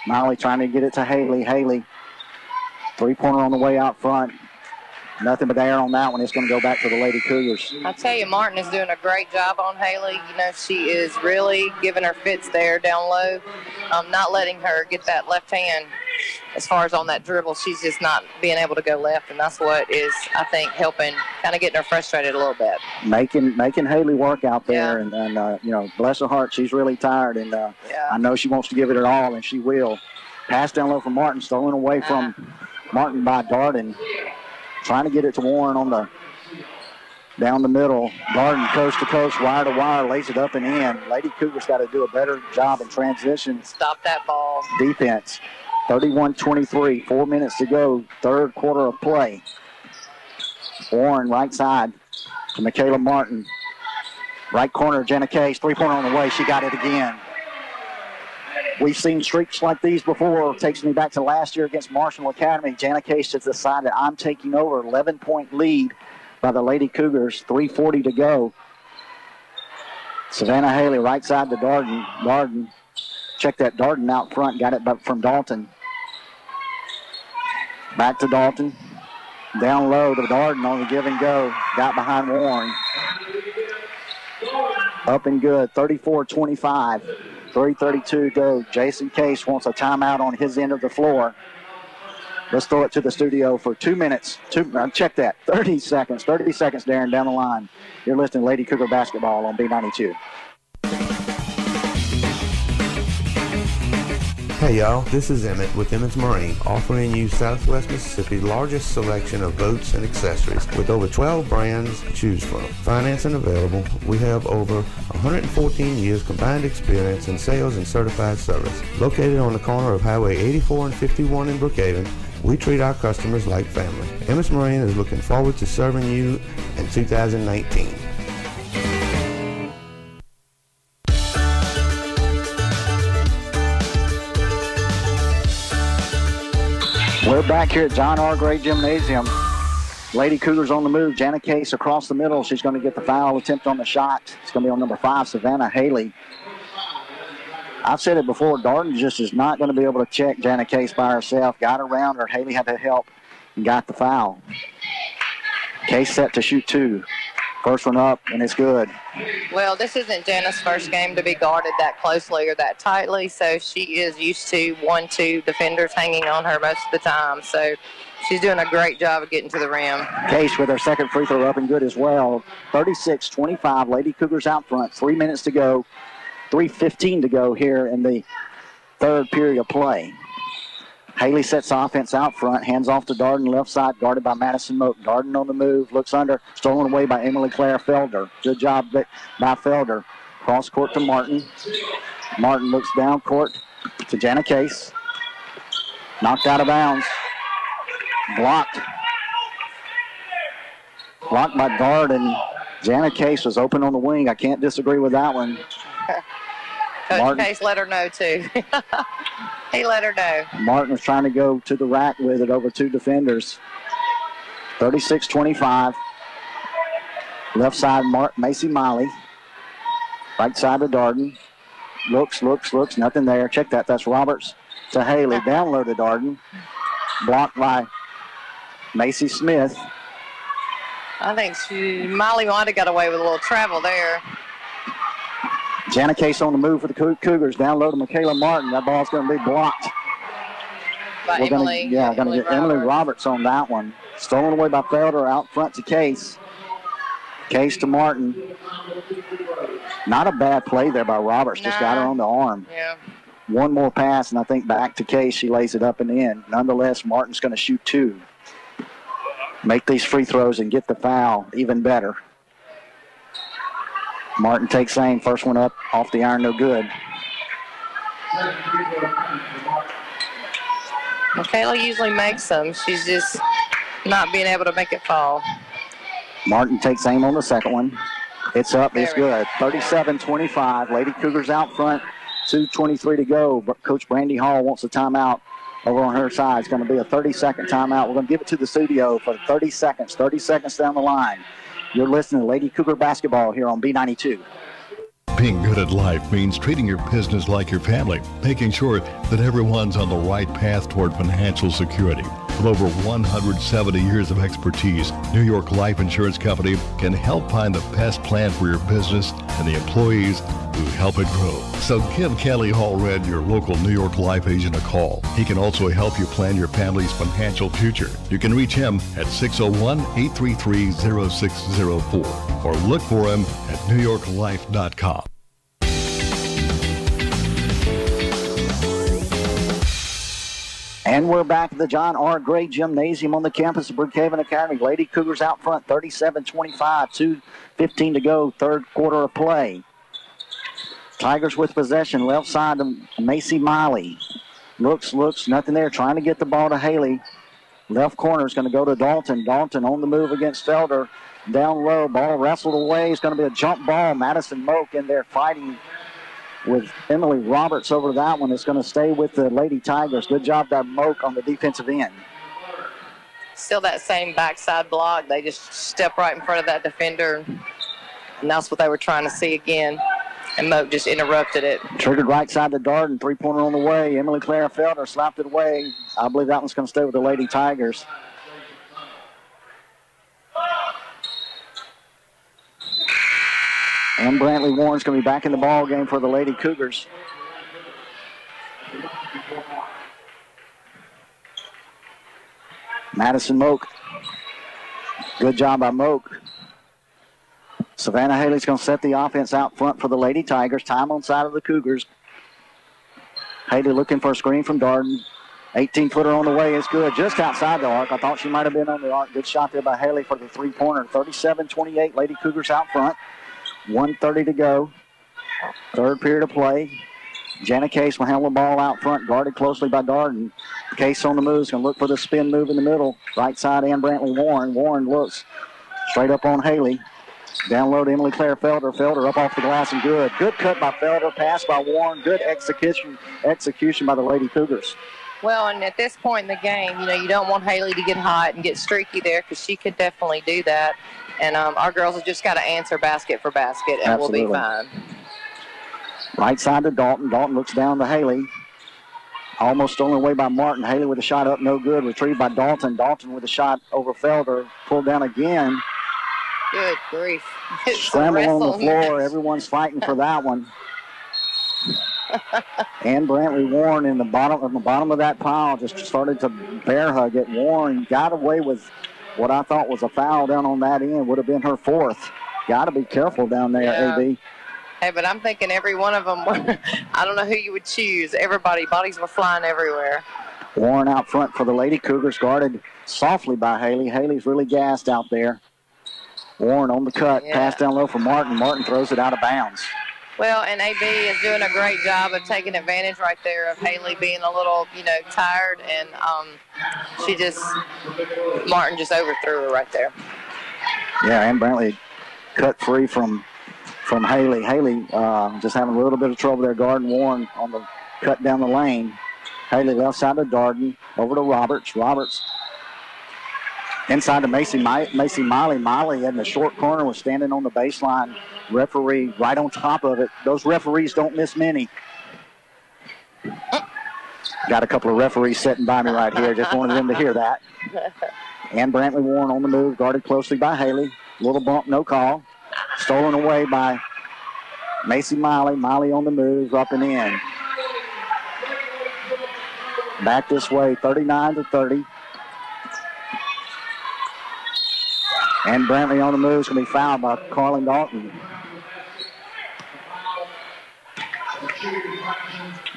Miley trying to get it to Haley. Haley, three-pointer on the way out front. Nothing but air on that one. It's going to go back to the Lady Cougars. I tell you, Martin is doing a great job on Haley. You know, she is really giving her fits there down low, not letting her get that left hand as far as on that dribble. She's just not being able to go left, and that's what is, I think, helping kind of getting her frustrated a little bit. Making Haley work out there, and you know, bless her heart, she's really tired, and I know she wants to give it her all, and she will. Pass down low from Martin, stolen away from Martin by Darden. Trying to get it to Warren on the down the middle. Darden coast to coast, wire to wire, lays it up and in. Lady Cougars got to do a better job in transition. Stop that ball. Defense. 31-23, 4 minutes to go, third quarter of play. Warren right side to Michaela Martin. Right corner, Jenna Case, three-pointer on the way. She got it again. We've seen streaks like these before. It takes me back to last year against Marshall Academy. Jana Case has decided I'm taking over. 11-point lead by the Lady Cougars. 3:40 to go. Savannah Haley right side to Darden. Darden, check that Darden out front. Got it from Dalton. Back to Dalton. Down low to Darden on the give and go. Got behind Warren. Up and good. 34-25. 3:32 go. Jason Case wants a timeout on his end of the floor. Let's throw it to the studio for 2 minutes. Check that. 30 seconds. 30 seconds, Darren, down the line. You're listening to Lady Cougar Basketball on B92. Hey y'all, this is Emmett with Emmett's Marine, offering you Southwest Mississippi's largest selection of boats and accessories with over 12 brands to choose from. Financing available. We have over 114 years combined experience in sales and certified service. Located on the corner of Highway 84 and 51 in Brookhaven, we treat our customers like family. Emmett's Marine is looking forward to serving you in 2019. We're back here at John R. Gray Gymnasium. Lady Cougars on the move. Jana Case across the middle. She's going to get the foul attempt on the shot. It's going to be on number 5, Savannah Haley. I've said it before, Darden just is not going to be able to check Jana Case by herself. Got around her. Haley had to help and got the foul. Case set to shoot 2. First one up, and it's good. Well, this isn't Jana's first game to be guarded that closely or that tightly, so she is used to 1-2 defenders hanging on her most of the time. So she's doing a great job of getting to the rim. Case with her second free throw up and good as well. 36-25, Lady Cougars out front. 3 minutes to go. 3:15 to go here in the third period of play. Haley sets offense out front, hands off to Darden, left side, guarded by Madison Moak. Darden on the move, looks under, stolen away by Emily Claire Felder. Good job by Felder. Cross court to Martin. Martin looks down court to Jana Case. Knocked out of bounds. Blocked. Blocked by Darden. Jana Case was open on the wing. I can't disagree with that one. Coach Case let her know, too. He let her know. Martin was trying to go to the rack with it over 2 defenders. 36-25. Left side, Macy Miley. Right side to Darden. Looks. Nothing there. Check that. That's Roberts to Haley. Down low to Darden. Blocked by Macy Smith. I think Miley might have got away with a little travel there. Jana Case on the move for the Cougars. Down low to Michaela Martin. That ball's going to be blocked. by Emily. Going to get Emily Roberts on that one. Stolen away by Felder, out front to Case. Case to Martin. Not a bad play there by Roberts. Just got her on the arm. Yeah. One more pass, and I think back to Case. She lays it up and in. Nonetheless, Martin's going to shoot 2. Make these free throws and get the foul even better. Martin takes aim. First one up off the iron, no good. Michaela usually makes them. She's just not being able to make it fall. Martin takes aim on the second one. It's up. It's good. 37-25. Lady Cougars out front. 2:23 to go. But Coach Brandy Hall wants a timeout over on her side. It's going to be a 30-second timeout. We're going to give it to the studio for 30 seconds. 30 seconds down the line. You're listening to Lady Cougar Basketball here on B92. Being good at life means treating your business like your family, making sure that everyone's on the right path toward financial security. With over 170 years of expertise, New York Life Insurance Company can help find the best plan for your business and the employees who help it grow. So give Kelly Hallred, your local New York Life agent, a call. He can also help you plan your family's financial future. You can reach him at 601-833-0604 or look for him at newyorklife.com. And we're back at the John R. Gray Gymnasium on the campus of Brookhaven Academy. Lady Cougars out front, 37-25, 2:15 to go, third quarter of play. Tigers with possession, left side to Macy Miley. Looks, nothing there, trying to get the ball to Haley. Left corner is going to go to Dalton. Dalton on the move against Felder. Down low, ball wrestled away. It's going to be a jump ball. Madison Moak in there fighting with Emily Roberts over that one. It's going to stay with the Lady Tigers. Good job by Moak on the defensive end. Still that same backside block. They just step right in front of that defender, and that's what they were trying to see again. And Moak just interrupted it. Triggered right side to Darden. Three-pointer on the way. Emily Clara Felder slapped it away. I believe that one's going to stay with the Lady Tigers. And Brantley Warren's going to be back in the ball game for the Lady Cougars. Madison Moak. Good job by Moak. Savannah Haley's going to set the offense out front for the Lady Tigers. Time on side of the Cougars. Haley looking for a screen from Darden. 18-footer on the way is good. Just outside the arc. I thought she might have been on the arc. Good shot there by Haley for the three-pointer. 37-28. Lady Cougars out front. 1:30 to go. Third period of play. Jana Case will handle the ball out front, guarded closely by Darden. Case on the move is going to look for the spin move in the middle. Right side and Brantley Warren. Warren looks straight up on Haley. Down low to Emily Claire Felder. Felder up off the glass and good. Good cut by Felder. Pass by Warren. Good execution by the Lady Cougars. Well, and at this point in the game, you don't want Haley to get hot and get streaky there because she could definitely do that. And our girls have just got to answer basket for basket, and Absolutely. We'll be fine. Right side to Dalton. Dalton looks down to Haley. Almost stolen away by Martin. Haley with a shot up, no good. Retrieved by Dalton. Dalton with a shot over Felder. Pulled down again. Good grief. Scramble on the floor. Everyone's fighting for that one. And Brantley Warren in the bottom of that pile just started to bear hug it. Warren got away with what I thought was a foul down on that end. Would have been her fourth. Got to be careful down there, AB. Hey, but I'm thinking every one of them, I don't know who you would choose. Bodies were flying everywhere. Warren out front for the Lady Cougars, guarded softly by Haley. Haley's really gassed out there. Warren on the cut, pass down low for Martin. Martin throws it out of bounds. Well, and AB is doing a great job of taking advantage right there of Haley being a little, tired, and Martin just overthrew her right there. Yeah, and Brantley cut free from Haley. Haley just having a little bit of trouble there guarding Warren on the cut down the lane. Haley left side to Darden, over to Roberts. Roberts inside to Macy Miley. Miley in the short corner was standing on the baseline. Referee right on top of it. Those referees don't miss many. Got a couple of referees sitting by me right here. Just wanted them to hear that. And Brantley Warren on the move, guarded closely by Haley. Little bump, no call. Stolen away by Macy Miley. Miley on the move, up and in. Back this way, 39-30. And Brantley on the move is going to be fouled by Carlin Dalton.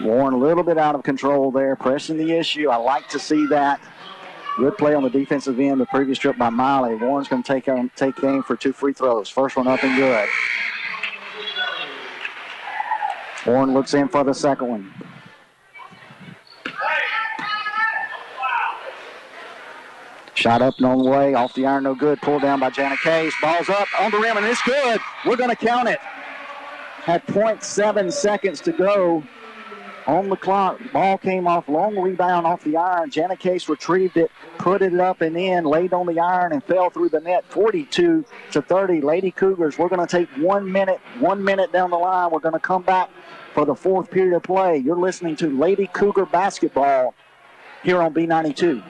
Warren a little bit out of control there, pressing the issue. I like to see that. Good play on the defensive end, the previous trip by Miley. Warren's going to take aim for 2 free throws. First one up and good. Warren looks in for the second one. Shot up and on the way, off the iron, no good. Pulled down by Jana Case. Ball's up on the rim, and it's good. We're going to count it. Had 0.7 seconds to go on the clock. Ball came off, long rebound off the iron. Jana Case retrieved it, put it up and in, laid on the iron, and fell through the net. 42-30. Lady Cougars, we're going to take 1 minute down the line. We're going to come back for the fourth period of play. You're listening to Lady Cougar basketball here on B92.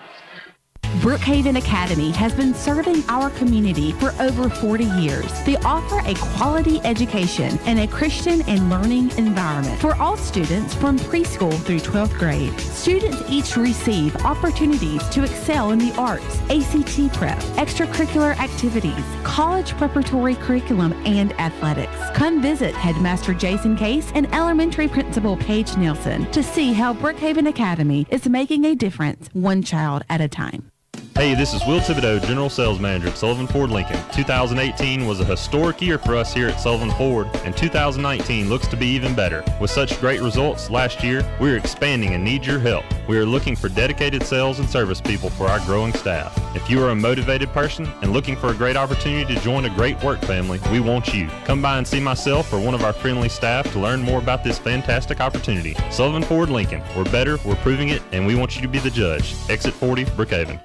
Brookhaven Academy has been serving our community for over 40 years. They offer a quality education and a Christian and learning environment for all students from preschool through 12th grade. Students each receive opportunities to excel in the arts, ACT prep, extracurricular activities, college preparatory curriculum, and athletics. Come visit Headmaster Jason Case and Elementary Principal Paige Nielsen to see how Brookhaven Academy is making a difference one child at a time. Hey, this is Will Thibodeau, General Sales Manager at Sullivan Ford Lincoln. 2018 was a historic year for us here at Sullivan Ford, and 2019 looks to be even better. With such great results last year, we are expanding and need your help. We are looking for dedicated sales and service people for our growing staff. If you are a motivated person and looking for a great opportunity to join a great work family, we want you. Come by and see myself or one of our friendly staff to learn more about this fantastic opportunity. Sullivan Ford Lincoln. We're better, we're proving it, and we want you to be the judge. Exit 40, Brookhaven.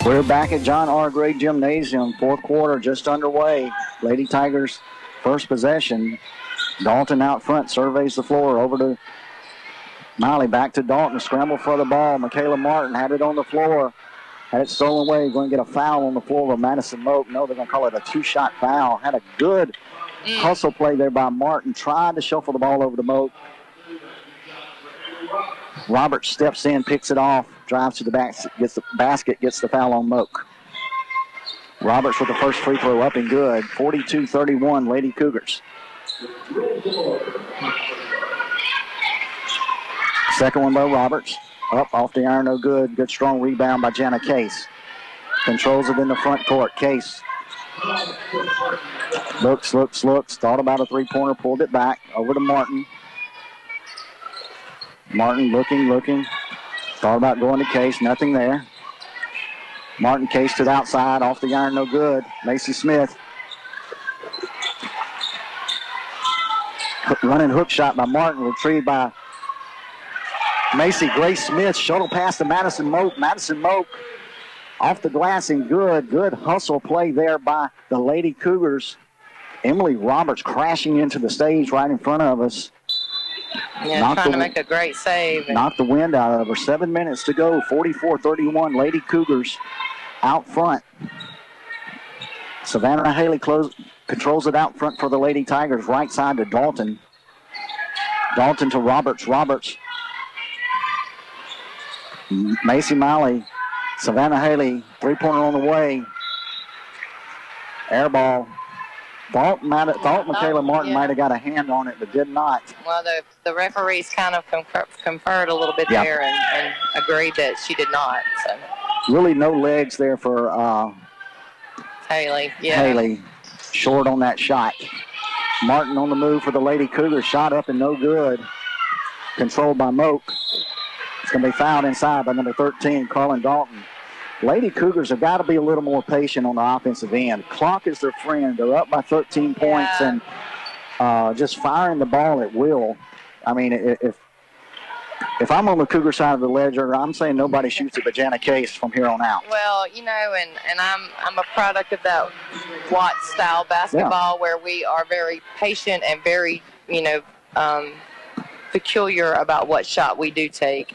We're back at John R. Gray Gymnasium. Fourth quarter just underway. Lady Tigers first possession. Dalton out front surveys the floor over to Miley. Back to Dalton. Scramble for the ball. Michaela Martin had it on the floor. Had it stolen away. Going to get a foul on the floor of Madison Moak. No, they're going to call it a two-shot foul. Had a good hustle play there by Martin. Tried to shuffle the ball over to Moak. Roberts steps in, picks it off, drives to the basket, gets the foul on Moak. Roberts with the first free throw up and good. 42-31, Lady Cougars. Second one by Roberts. Up off the iron, no good. Good strong rebound by Jana Case. Controls it in the front court. Case looks. Thought about a three-pointer, pulled it back. Over to Martin. Martin looking. Thought about going to Case. Nothing there. Martin, Case to the outside. Off the iron, no good. Macy Smith. Running hook shot by Martin. Retrieved by Macy. Grace Smith. Shuttle pass to Madison Moak. Madison Moak off the glass and good. Good hustle play there by the Lady Cougars. Emily Roberts crashing into the stage right in front of us. Yeah, trying to make a great save. Knocked the wind out of her. 7 minutes to go. 44-31. Lady Cougars out front. Savannah Haley controls it out front for the Lady Tigers. Right side to Dalton. Dalton to Roberts. Roberts. Macy Miley. Savannah Haley. Three-pointer on the way. Air ball. Thought Michaela Martin might have got a hand on it, but did not. Well, the referees kind of conferred a little bit there and agreed that she did not. So really no legs there for Haley. Yeah. Haley. Short on that shot. Martin on the move for the Lady Cougars. Shot up and no good. Controlled by Moak. It's going to be fouled inside by number 13, Carlin Dalton. Lady Cougars have got to be a little more patient on the offensive end. Clock is their friend. They're up by 13 points and just firing the ball at will. I mean, if I'm on the Cougar side of the ledger, I'm saying nobody shoots it but Jana Case from here on out. Well, you know, and I'm a product of that Watts style basketball where we are very patient and very, peculiar about what shot we do take.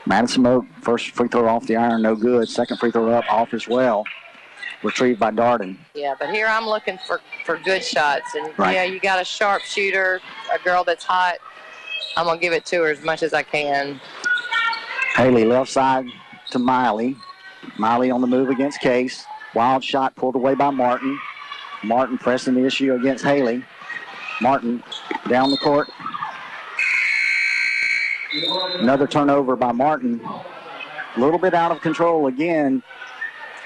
Madison Moak, first free throw off the iron, no good. Second free throw up, off as well. retrieved by Darden. Yeah, but here I'm looking for good shots. And, right. Yeah, you got a sharp shooter, a girl that's hot. I'm going to give it to her as much as I can. Haley left side to Miley. Miley on the move against Case. Wild shot pulled away by Martin. Martin pressing the issue against Haley. Martin down the court. Another turnover by Martin. A little bit out of control again.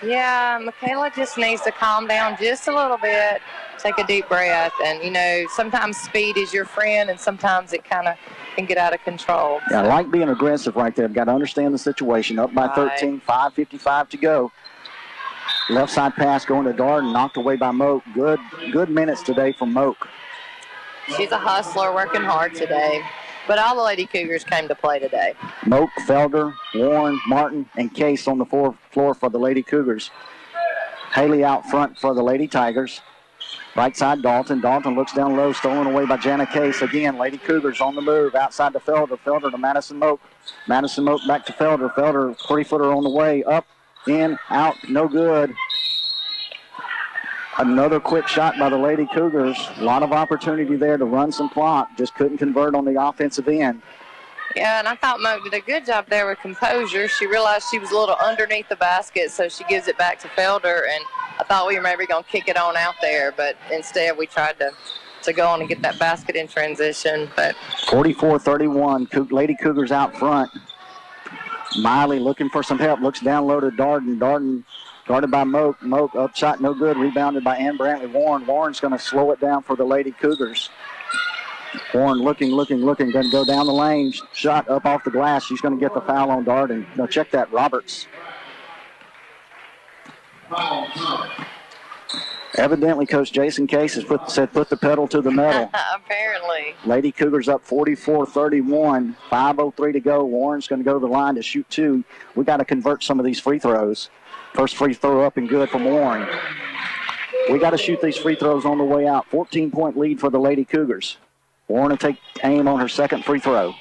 Yeah, Michaela just needs to calm down just a little bit, take a deep breath. And, you know, sometimes speed is your friend, and sometimes it kind of can get out of control. Yeah, I like being aggressive right there. Got to understand the situation. Up by 13, 5:55 to go. Left side pass going to Darden, knocked away by Moak. Good minutes today from Moak. She's a hustler, working hard today. But all the Lady Cougars came to play today. Moak, Felder, Warren, Martin, and Case on the floor for the Lady Cougars. Haley out front for the Lady Tigers. Right side, Dalton. Dalton looks down low, stolen away by Jana Case. Again, Lady Cougars on the move. Outside to Felder. Felder to Madison Moak. Madison Moak back to Felder. Felder, 3-footer on the way. Up, in, out, no good. Another quick shot by the Lady Cougars. A lot of opportunity there to run some clock. Just couldn't convert on the offensive end. Yeah, and I thought Moak did a good job there with composure. She realized she was a little underneath the basket, so she gives it back to Felder. And I thought we were maybe going to kick it on out there, but instead we tried to go on and get that basket in transition. But 44-31, Lady Cougars out front. Miley looking for some help. Looks down low to Darden. Darden guarded by Moak. Moak up shot, no good. Rebounded by Ann Brantley. Warren. Warren's going to slow it down for the Lady Cougars. Warren looking. Going to go down the lane. Shot up off the glass. She's going to get the foul on Darden. No, check that, Roberts. Evidently, Coach Jason Case has put the pedal to the metal. Apparently. Lady Cougars up 44-31. 5:03 to go. Warren's going to go to the line to shoot two. We got to convert some of these free throws. First free throw up and good from Warren. We got to shoot these free throws on the way out. 14-point lead for the Lady Cougars. Warren will take aim on her second free throw.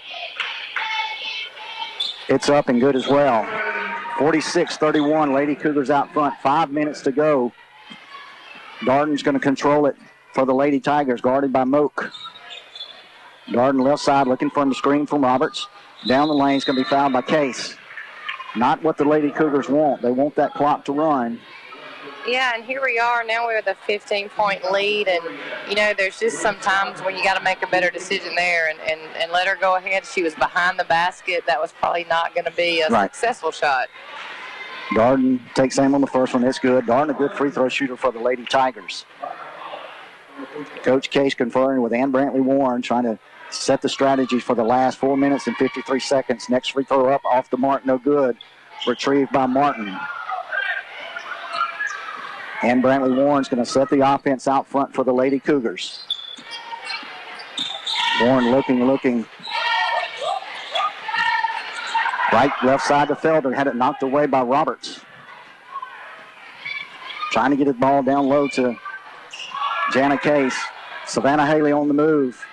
It's up and good as well. 46-31, Lady Cougars out front. 5 minutes to go. Darden's going to control it for the Lady Tigers, guarded by Moak. Darden left side looking for the screen from Roberts. Down the lane, is going to be fouled by Case. Not what the Lady Cougars want. They want that clock to run. Yeah, and here we are. Now we're the 15-point lead. And, you know, there's just some times when you got to make a better decision there and let her go ahead. She was behind the basket. That was probably not going to be a successful shot. Darden takes aim on the first one. It's good. Darden, a good free throw shooter for the Lady Tigers. Coach Case conferring with Ann Brantley Warren, trying to set the strategy for the last 4 minutes and 53 seconds. Next free throw up, off the mark, no good. Retrieved by Martin. Ann Brantley Warren's going to set the offense out front for the Lady Cougars. Warren looking. Right, left side to Felder. Had it knocked away by Roberts. Trying to get the ball down low to Jana Case. Savannah Haley on the move.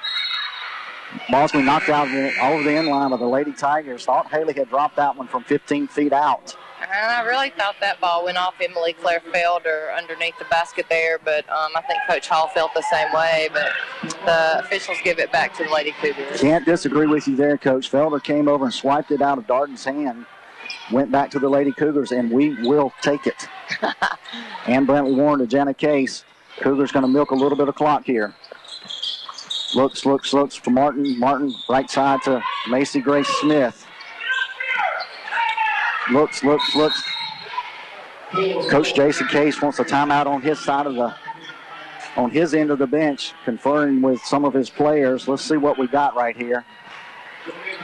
Ball's been knocked out over the end line by the Lady Tigers. Thought Haley had dropped that one from 15 feet out. And I really thought that ball went off Emily Claire Felder underneath the basket there, but I think Coach Hall felt the same way, but the officials give it back to the Lady Cougars. Can't disagree with you there, Coach. Felder came over and swiped it out of Darden's hand, went back to the Lady Cougars, and we will take it. Ann Brantley Warren to Jana Case. Cougars going to milk a little bit of clock here. Looks to Martin. Martin, right side to Macy Grace Smith. Looks. Coach Jason Case wants a timeout on his side on his end of the bench, conferring with some of his players. Let's see what we got right here.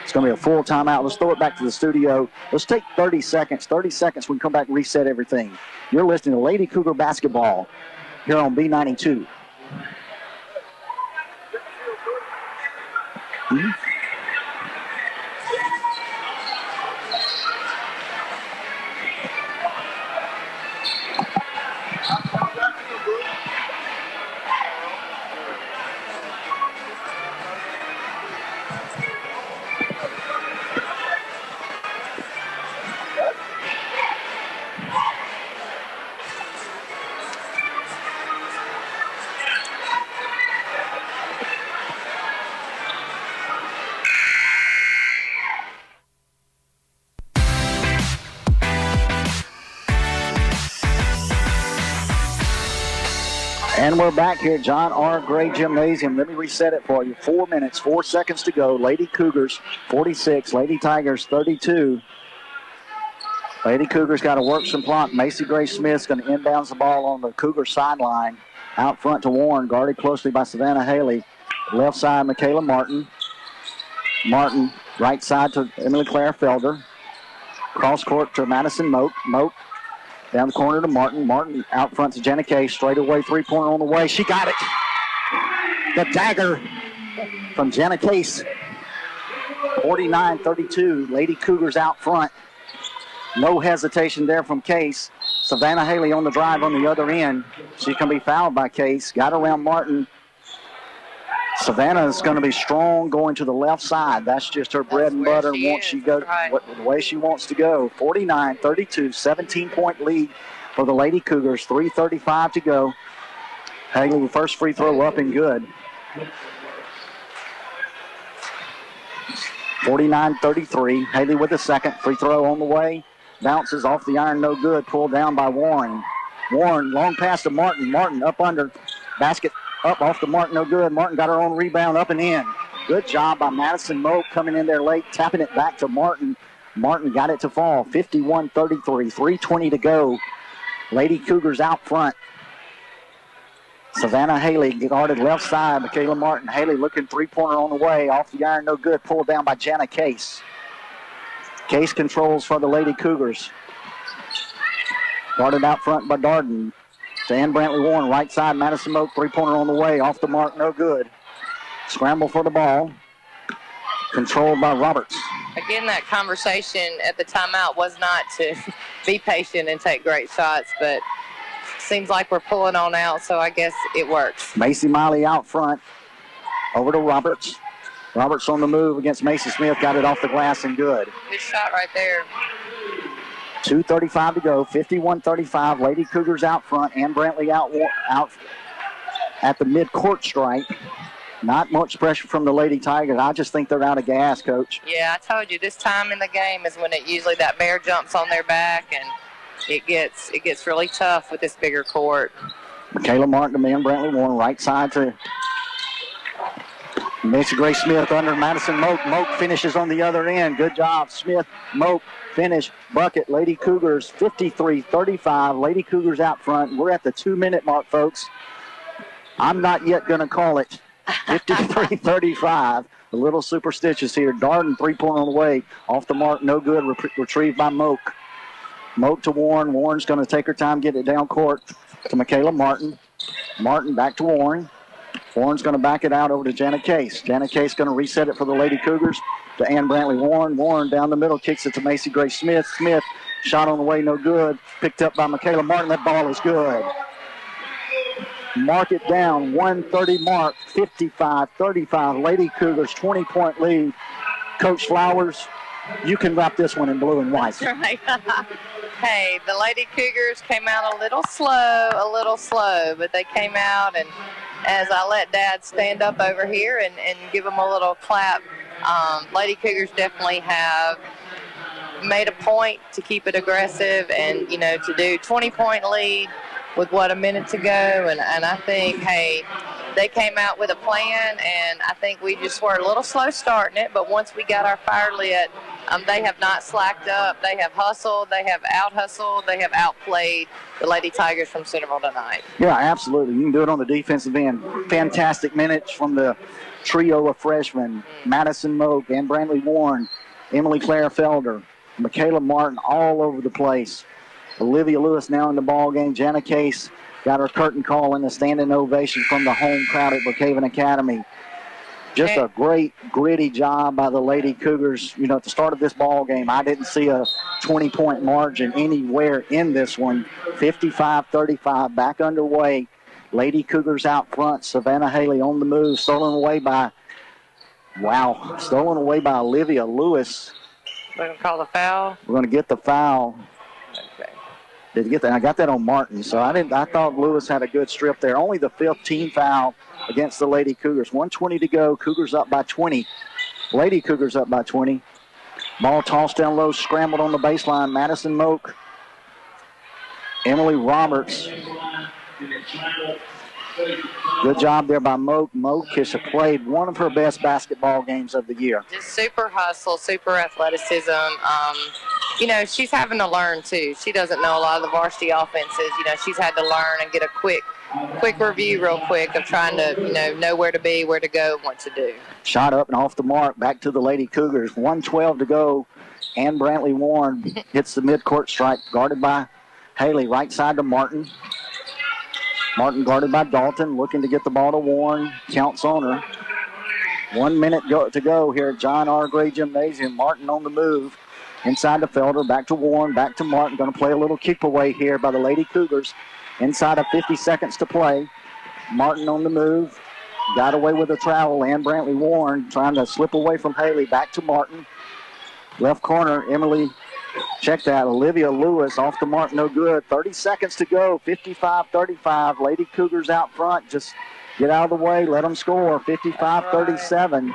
It's going to be a full timeout. Let's throw it back to the studio. Let's take 30 seconds. 30 seconds. We can come back and reset everything. You're listening to Lady Cougar Basketball here on B92. And we're back here at John R. Gray Gymnasium. Let me reset it for you. 4 minutes, 4 seconds to go. Lady Cougars 46, Lady Tigers 32. Lady Cougars got to work some clock. Macy Gray Smith's going to inbounds the ball on the Cougar sideline. Out front to Warren, guarded closely by Savannah Haley. Left side, Michaela Martin. Martin, right side to Emily Claire Felder. Cross court to Madison Moak. Moak down the corner to Martin. Martin out front to Jenna Kay. Straight away, three-pointer on the way. She got it. The dagger from Jenna Case. 49-32. Lady Cougars out front. No hesitation there from Case. Savannah Haley on the drive on the other end. She can be fouled by Case. Got around Martin. Savannah is going to be strong going to the left side. That's just her bread and butter. Once she goes the way she wants to go. 49-32, 17-point lead for the Lady Cougars. 3:35 to go. Haley, first free throw up and good. 49-33. Haley with the second free throw on the way. Bounces off the iron, no good. Pulled down by Warren. Warren, long pass to Martin. Martin up under. Basket up off the Martin, no good. Martin got her own rebound up and in. Good job by Madison Moak coming in there late, tapping it back to Martin. Martin got it to fall. 51-33, 3:20 to go. Lady Cougars out front. Savannah Haley guarded left side. Michaela Martin. Haley looking three-pointer on the way. Off the iron, no good. Pulled down by Jana Case. Case controls for the Lady Cougars. Guarded out front by Darden. To Ann Brantley Warren, right side. Madison Moak, three-pointer on the way. Off the mark, no good. Scramble for the ball. Controlled by Roberts. Again, that conversation at the timeout was not to be patient and take great shots, but seems like we're pulling on out, so I guess it works. Macy Miley out front. Over to Roberts. Roberts on the move against Macy Smith. Got it off the glass and good. Good shot right there. 2:35 to go. 51-35. Lady Cougars out front. Ann Brantley out at the mid-court stripe. Not much pressure from the Lady Tigers. I just think they're out of gas, Coach. Yeah, I told you, this time in the game is when it usually that bear jumps on their back, and it gets really tough with this bigger court. Michaela Martin to Ann Brantley Warren. Right side to Macy Gray Smith under Madison Moak. Moak finishes on the other end. Good job, Smith. Moak finish. Bucket. Lady Cougars 53-35. Lady Cougars out front. We're at the 2-minute mark, folks. I'm not yet going to call it. 53-35. A little superstitious here. Darden, three-pointer on the way. Off the mark, no good. Retrieved by Moak. Moak to Warren. Warren's going to take her time, get it down court to Michaela Martin. Martin back to Warren. Warren's going to back it out over to Jana Case. Jana Case going to reset it for the Lady Cougars to Ann Brantley Warren. Warren down the middle, kicks it to Macy Gray Smith. Smith, shot on the way, no good. Picked up by Michaela Martin. That ball is good. Mark it down, 1:30 mark, 55-35. Lady Cougars, 20-point lead. Coach Flowers, you can wrap this one in blue and white. Right. Hey, the Lady Cougars came out a little slow, but they came out, and as I let Dad stand up over here and give them a little clap, Lady Cougars definitely have made a point to keep it aggressive and, to do 20-point lead with, a minute to go. And I think, hey, they came out with a plan, and I think we just were a little slow starting it, but once we got our fire lit, they have not slacked up. They have hustled. They have out-hustled. They have outplayed the Lady Tigers from Centerville tonight. Yeah, absolutely. You can do it on the defensive end. Fantastic minutes from the trio of freshmen. Madison Moak, Ann Brantley Warren, Emily Claire Felder, Michaela Martin, all over the place. Olivia Lewis now in the ball game. Jana Case got her curtain call and a standing ovation from the home crowd at Brookhaven Academy. Just a great, gritty job by the Lady Cougars. At the start of this ball game, I didn't see a 20-point margin anywhere in this one. 55-35, back underway. Lady Cougars out front. Savannah Haley on the move, stolen away by Olivia Lewis. We're going to call the foul. We're going to get the foul. Okay. Did you get that? I got that on Martin, so I thought Lewis had a good strip there. Only the 5th team foul against the Lady Cougars. 1:20 to go. Cougars up by 20. Lady Cougars up by 20. Ball tossed down low, scrambled on the baseline. Madison Moak. Emily Roberts Good job there by Moak. Moak has played one of her best basketball games of the year. Just super hustle, super athleticism. You know, she's having to learn, too. She doesn't know a lot of the varsity offenses. You know, she's had to learn and get a quick review real quick of trying to, know where to be, where to go, and what to do. Shot up and off the mark. Back to the Lady Cougars. 1:12 to go. And Brantley Warren hits the midcourt strike, guarded by Haley. Right side to Martin. Martin guarded by Dalton, looking to get the ball to Warren. Counts on her. 1 minute to go here at John R. Gray Gymnasium. Martin on the move. Inside to Felder, back to Warren, back to Martin. Going to play a little kick away here by the Lady Cougars. Inside of 50 seconds to play. Martin on the move. Got away with a travel. And Brantley Warren trying to slip away from Haley. Back to Martin. Left corner, Emily, check that. Olivia Lewis off the mark, no good. 30 seconds to go, 55-35. Lady Cougars out front. Just get out of the way, let them score. 55-37.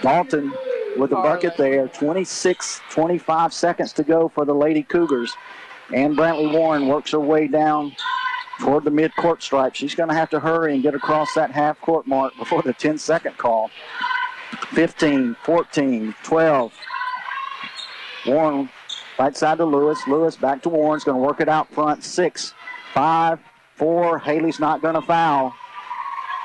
Dalton with the bucket there. 25 seconds to go for the Lady Cougars. And Brantley Warren works her way down toward the midcourt stripe. She's going to have to hurry and get across that half-court mark before the 10-second call. 15, 14, 12. Warren right side to Lewis. Lewis back to Warren's going to work it out front. 6, 5, 4. Haley's not going to foul.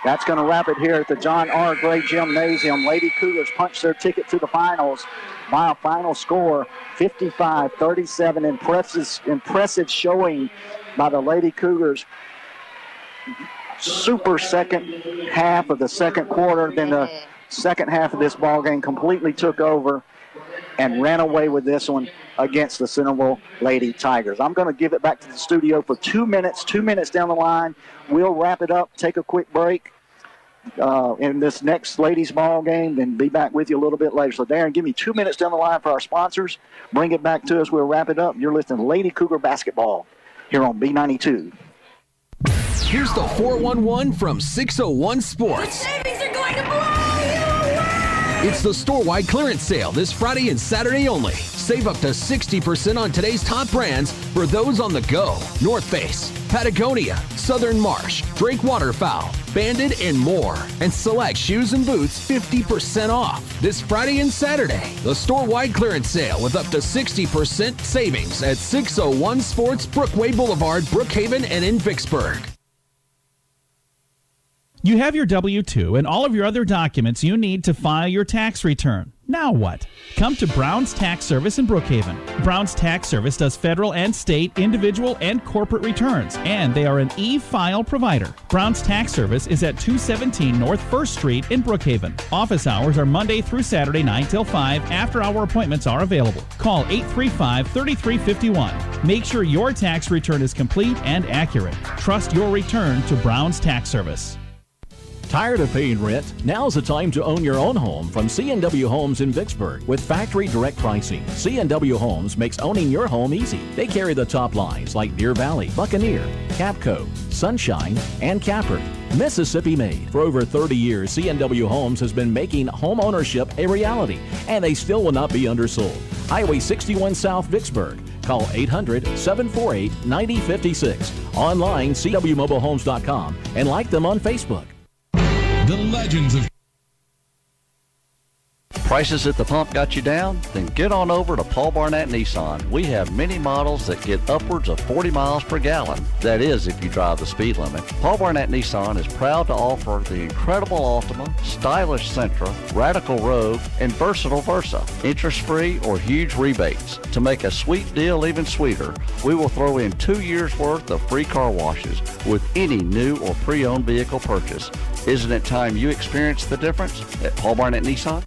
That's going to wrap it here at the John R. Gray Gymnasium. Lady Cougars punch their ticket to the finals by a final score 55-37. Impressive showing by the Lady Cougars. Super second half of the second quarter. Then the second half of this ball game completely took over and ran away with this one against the Centerville Lady Tigers. I'm going to give it back to the studio for 2 minutes. 2 minutes down the line. We'll wrap it up, take a quick break in this next ladies ball game, then be back with you a little bit later. So, Darren, give me 2 minutes down the line for our sponsors. Bring it back to us. We'll wrap it up. You're listening to Lady Cougar Basketball here on B92. Here's the 411 from 601 Sports. Savings are going to blow you away! It's the store-wide clearance sale this Friday and Saturday only. Save up to 60% on today's top brands for those on the go. North Face, Patagonia, Southern Marsh, Drake Waterfowl, Bandit, and more. And select shoes and boots 50% off this Friday and Saturday. The store-wide clearance sale with up to 60% savings at 601 Sports, Brookway Boulevard, Brookhaven, and in Vicksburg. You have your W-2 and all of your other documents you need to file your tax return. Now what? Come to Brown's Tax Service in Brookhaven. Brown's Tax Service does federal and state, individual, and corporate returns, and they are an e-file provider. Brown's Tax Service is at 217 North 1st Street in Brookhaven. Office hours are Monday through Saturday 9 till 5. After-hour appointments are available. Call 835-3351. Make sure your tax return is complete and accurate. Trust your return to Brown's Tax Service. Tired of paying rent? Now's the time to own your own home from C&W Homes in Vicksburg. With factory direct pricing, C&W Homes makes owning your home easy. They carry the top lines like Deer Valley, Buccaneer, Capco, Sunshine, and Capert. Mississippi made. For over 30 years, C&W Homes has been making home ownership a reality, and they still will not be undersold. Highway 61 South Vicksburg. Call 800-748-9056. Online, CWMobileHomes.com, and like them on Facebook. The legends of Prices at the pump got you down? Then get on over to Paul Barnett Nissan. We have many models that get upwards of 40 miles per gallon. That is, if you drive the speed limit. Paul Barnett Nissan is proud to offer the incredible Altima, stylish Sentra, radical Rogue, and versatile Versa. Interest-free or huge rebates. To make a sweet deal even sweeter, we will throw in 2 years' worth of free car washes with any new or pre-owned vehicle purchase. Isn't it time you experience the difference at Paul Barnett Nissan?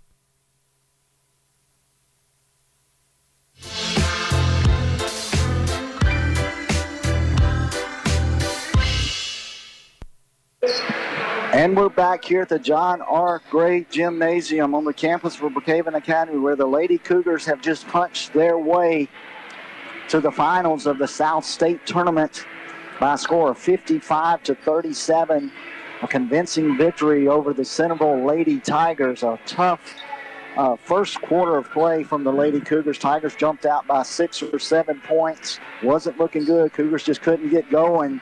And we're back here at the John R. Gray Gymnasium on the campus for Brookhaven Academy, where the Lady Cougars have just punched their way to the finals of the South State Tournament by a score of 55-37. A convincing victory over the Centerville Lady Tigers. A tough first quarter of play from the Lady Cougars. Tigers jumped out by 6 or 7 points. Wasn't looking good. Cougars just couldn't get going.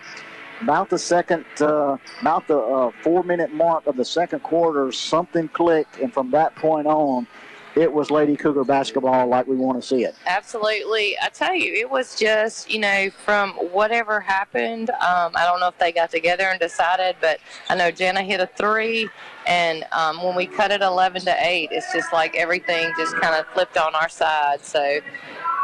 about the 4-minute mark of the second quarter, something clicked, and from that point on, it was Lady Cougar basketball like we want to see it. Absolutely. I tell you, it was just, from whatever happened, I don't know if they got together and decided, but I know Jenna hit a 3, and when we cut it 11-8, it's just like everything just kind of flipped on our side. So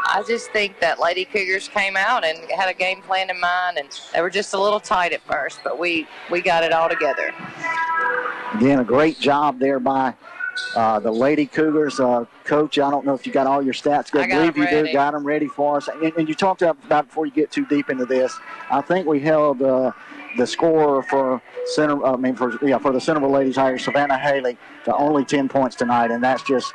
I just think that Lady Cougars came out and had a game plan in mind, and they were just a little tight at first, but we got it all together. Again, a great job there by the Lady Cougars. Coach, I don't know if you got all your stats. I believe you do. Got them ready for us. And you talked about before you get too deep into this, I think we held the score for the Centerville Lady Tigers, Savannah Haley, to only 10 points tonight, and that's just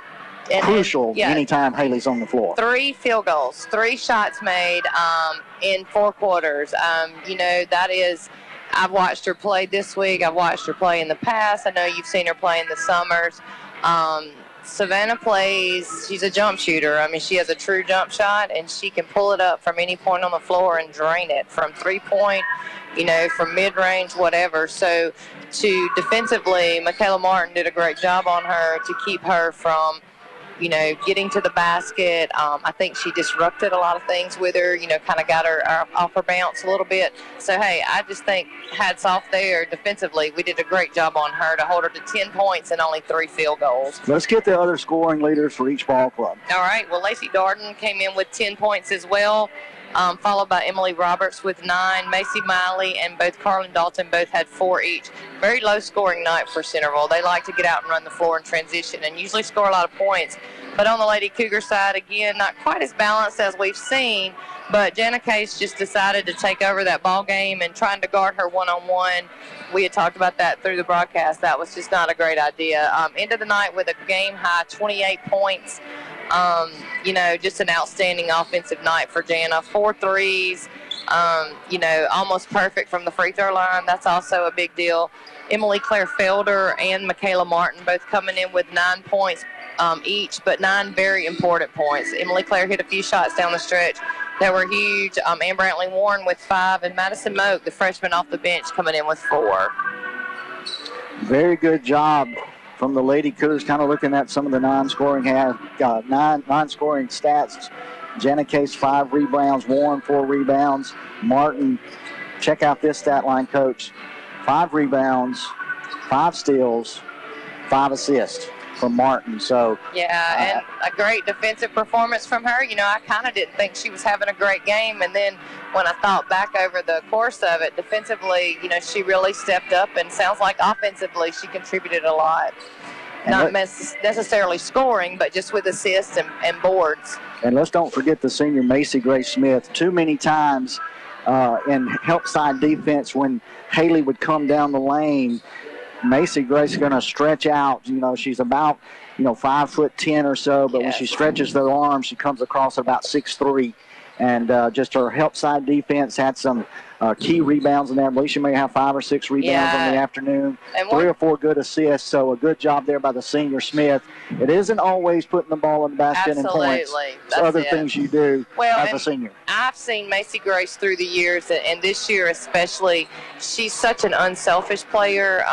crucial anytime Haley's on the floor. 3 field goals, 3 shots made in 4 quarters. That is, I've watched her play this week. I've watched her play in the past. I know you've seen her play in the summers. Savannah plays, she's a jump shooter. I mean, she has a true jump shot, and she can pull it up from any point on the floor and drain it from 3-point, from mid-range, whatever. So defensively, Michaela Martin did a great job on her to keep her from getting to the basket. I think she disrupted a lot of things with her, kind of got her off her bounce a little bit. So, hey, I just think hats off there defensively. We did a great job on her to hold her to 10 points and only 3 field goals. Let's get the other scoring leaders for each ball club. All right. Well, Lacey Darden came in with 10 points as well. Followed by Emily Roberts with 9. Macy Miley and both Carlin Dalton both had 4 each. Very low scoring night for Centerville. They like to get out and run the floor and transition and usually score a lot of points. But on the Lady Cougar side, again, not quite as balanced as we've seen. But Jana Case just decided to take over that ball game and trying to guard her one-on-one. We had talked about that through the broadcast. That was just not a great idea. End of the night with a game-high 28 points. Just an outstanding offensive night for Jana. 4 threes, almost perfect from the free throw line. That's also a big deal. Emily Claire Felder and Michaela Martin both coming in with 9 points each, but 9 very important points. Emily Claire hit a few shots down the stretch that were huge. Ann Brantley Warren with 5, and Madison Moak, the freshman off the bench, coming in with 4. Very good job from the Lady Cougars, kind of looking at some of the non-scoring stats. Jana Case, 5 rebounds. Warren, 4 rebounds. Martin, check out this stat line, Coach. 5 rebounds, 5 steals, 5 assists from Martin. So and a great defensive performance from her. I kind of didn't think she was having a great game, and then when I thought back over the course of it, defensively, she really stepped up, and sounds like offensively she contributed a lot. Not necessarily scoring, but just with assists and boards. And let's don't forget the senior Macy Grace Smith. Too many times in help side defense when Haley would come down the lane, Macy Grace is going to stretch out. She's about, 5'10" or so, but when she stretches their arms, she comes across at about 6'3". And just her help side defense had some key rebounds in there. I believe she may have 5 or 6 rebounds on the afternoon, and 3 or 4 good assists. So a good job there by the senior Smith. It isn't always putting the ball in the basket and points. It's other things you do as a senior. I've seen Macy Grace through the years, and this year especially, she's such an unselfish player.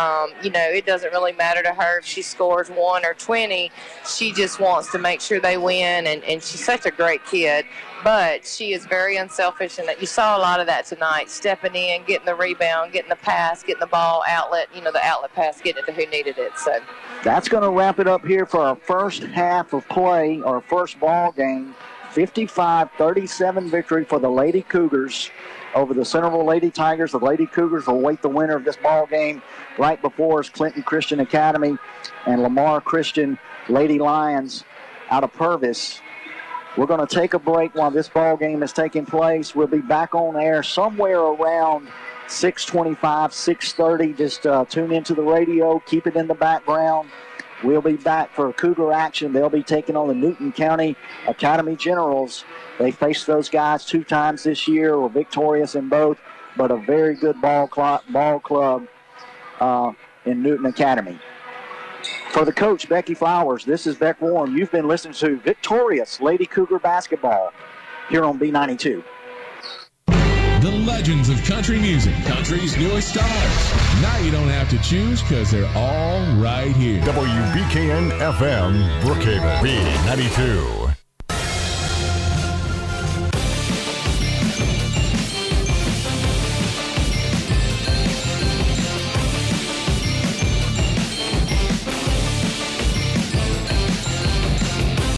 It doesn't really matter to her if she scores 1 or 20. She just wants to make sure they win, and she's such a great kid. But she is very unselfish, and you saw a lot of that tonight, stepping in, getting the rebound, getting the pass, getting the ball outlet, the outlet pass, getting it to who needed it. So that's going to wrap it up here for our first half of play, our first ball game. 55-37 victory for the Lady Cougars over the Centerville Lady Tigers. The Lady Cougars will await the winner of this ball game. Right before us, Clinton Christian Academy and Lamar Christian Lady Lions out of Purvis. We're going to take a break while this ball game is taking place. We'll be back on air somewhere around 6:25, 6:30. Just tune into the radio. Keep it in the background. We'll be back for Cougar action. They'll be taking on the Newton County Academy Generals. They faced those guys 2 times this year, were victorious in both, but a very good ball club in Newton Academy. For the coach, Becky Flowers, this is Beck Warren. You've been listening to victorious Lady Cougar basketball here on B92. The legends of country music, country's newest stars. Now you don't have to choose because they're all right here. WBKN FM, Brookhaven, B92.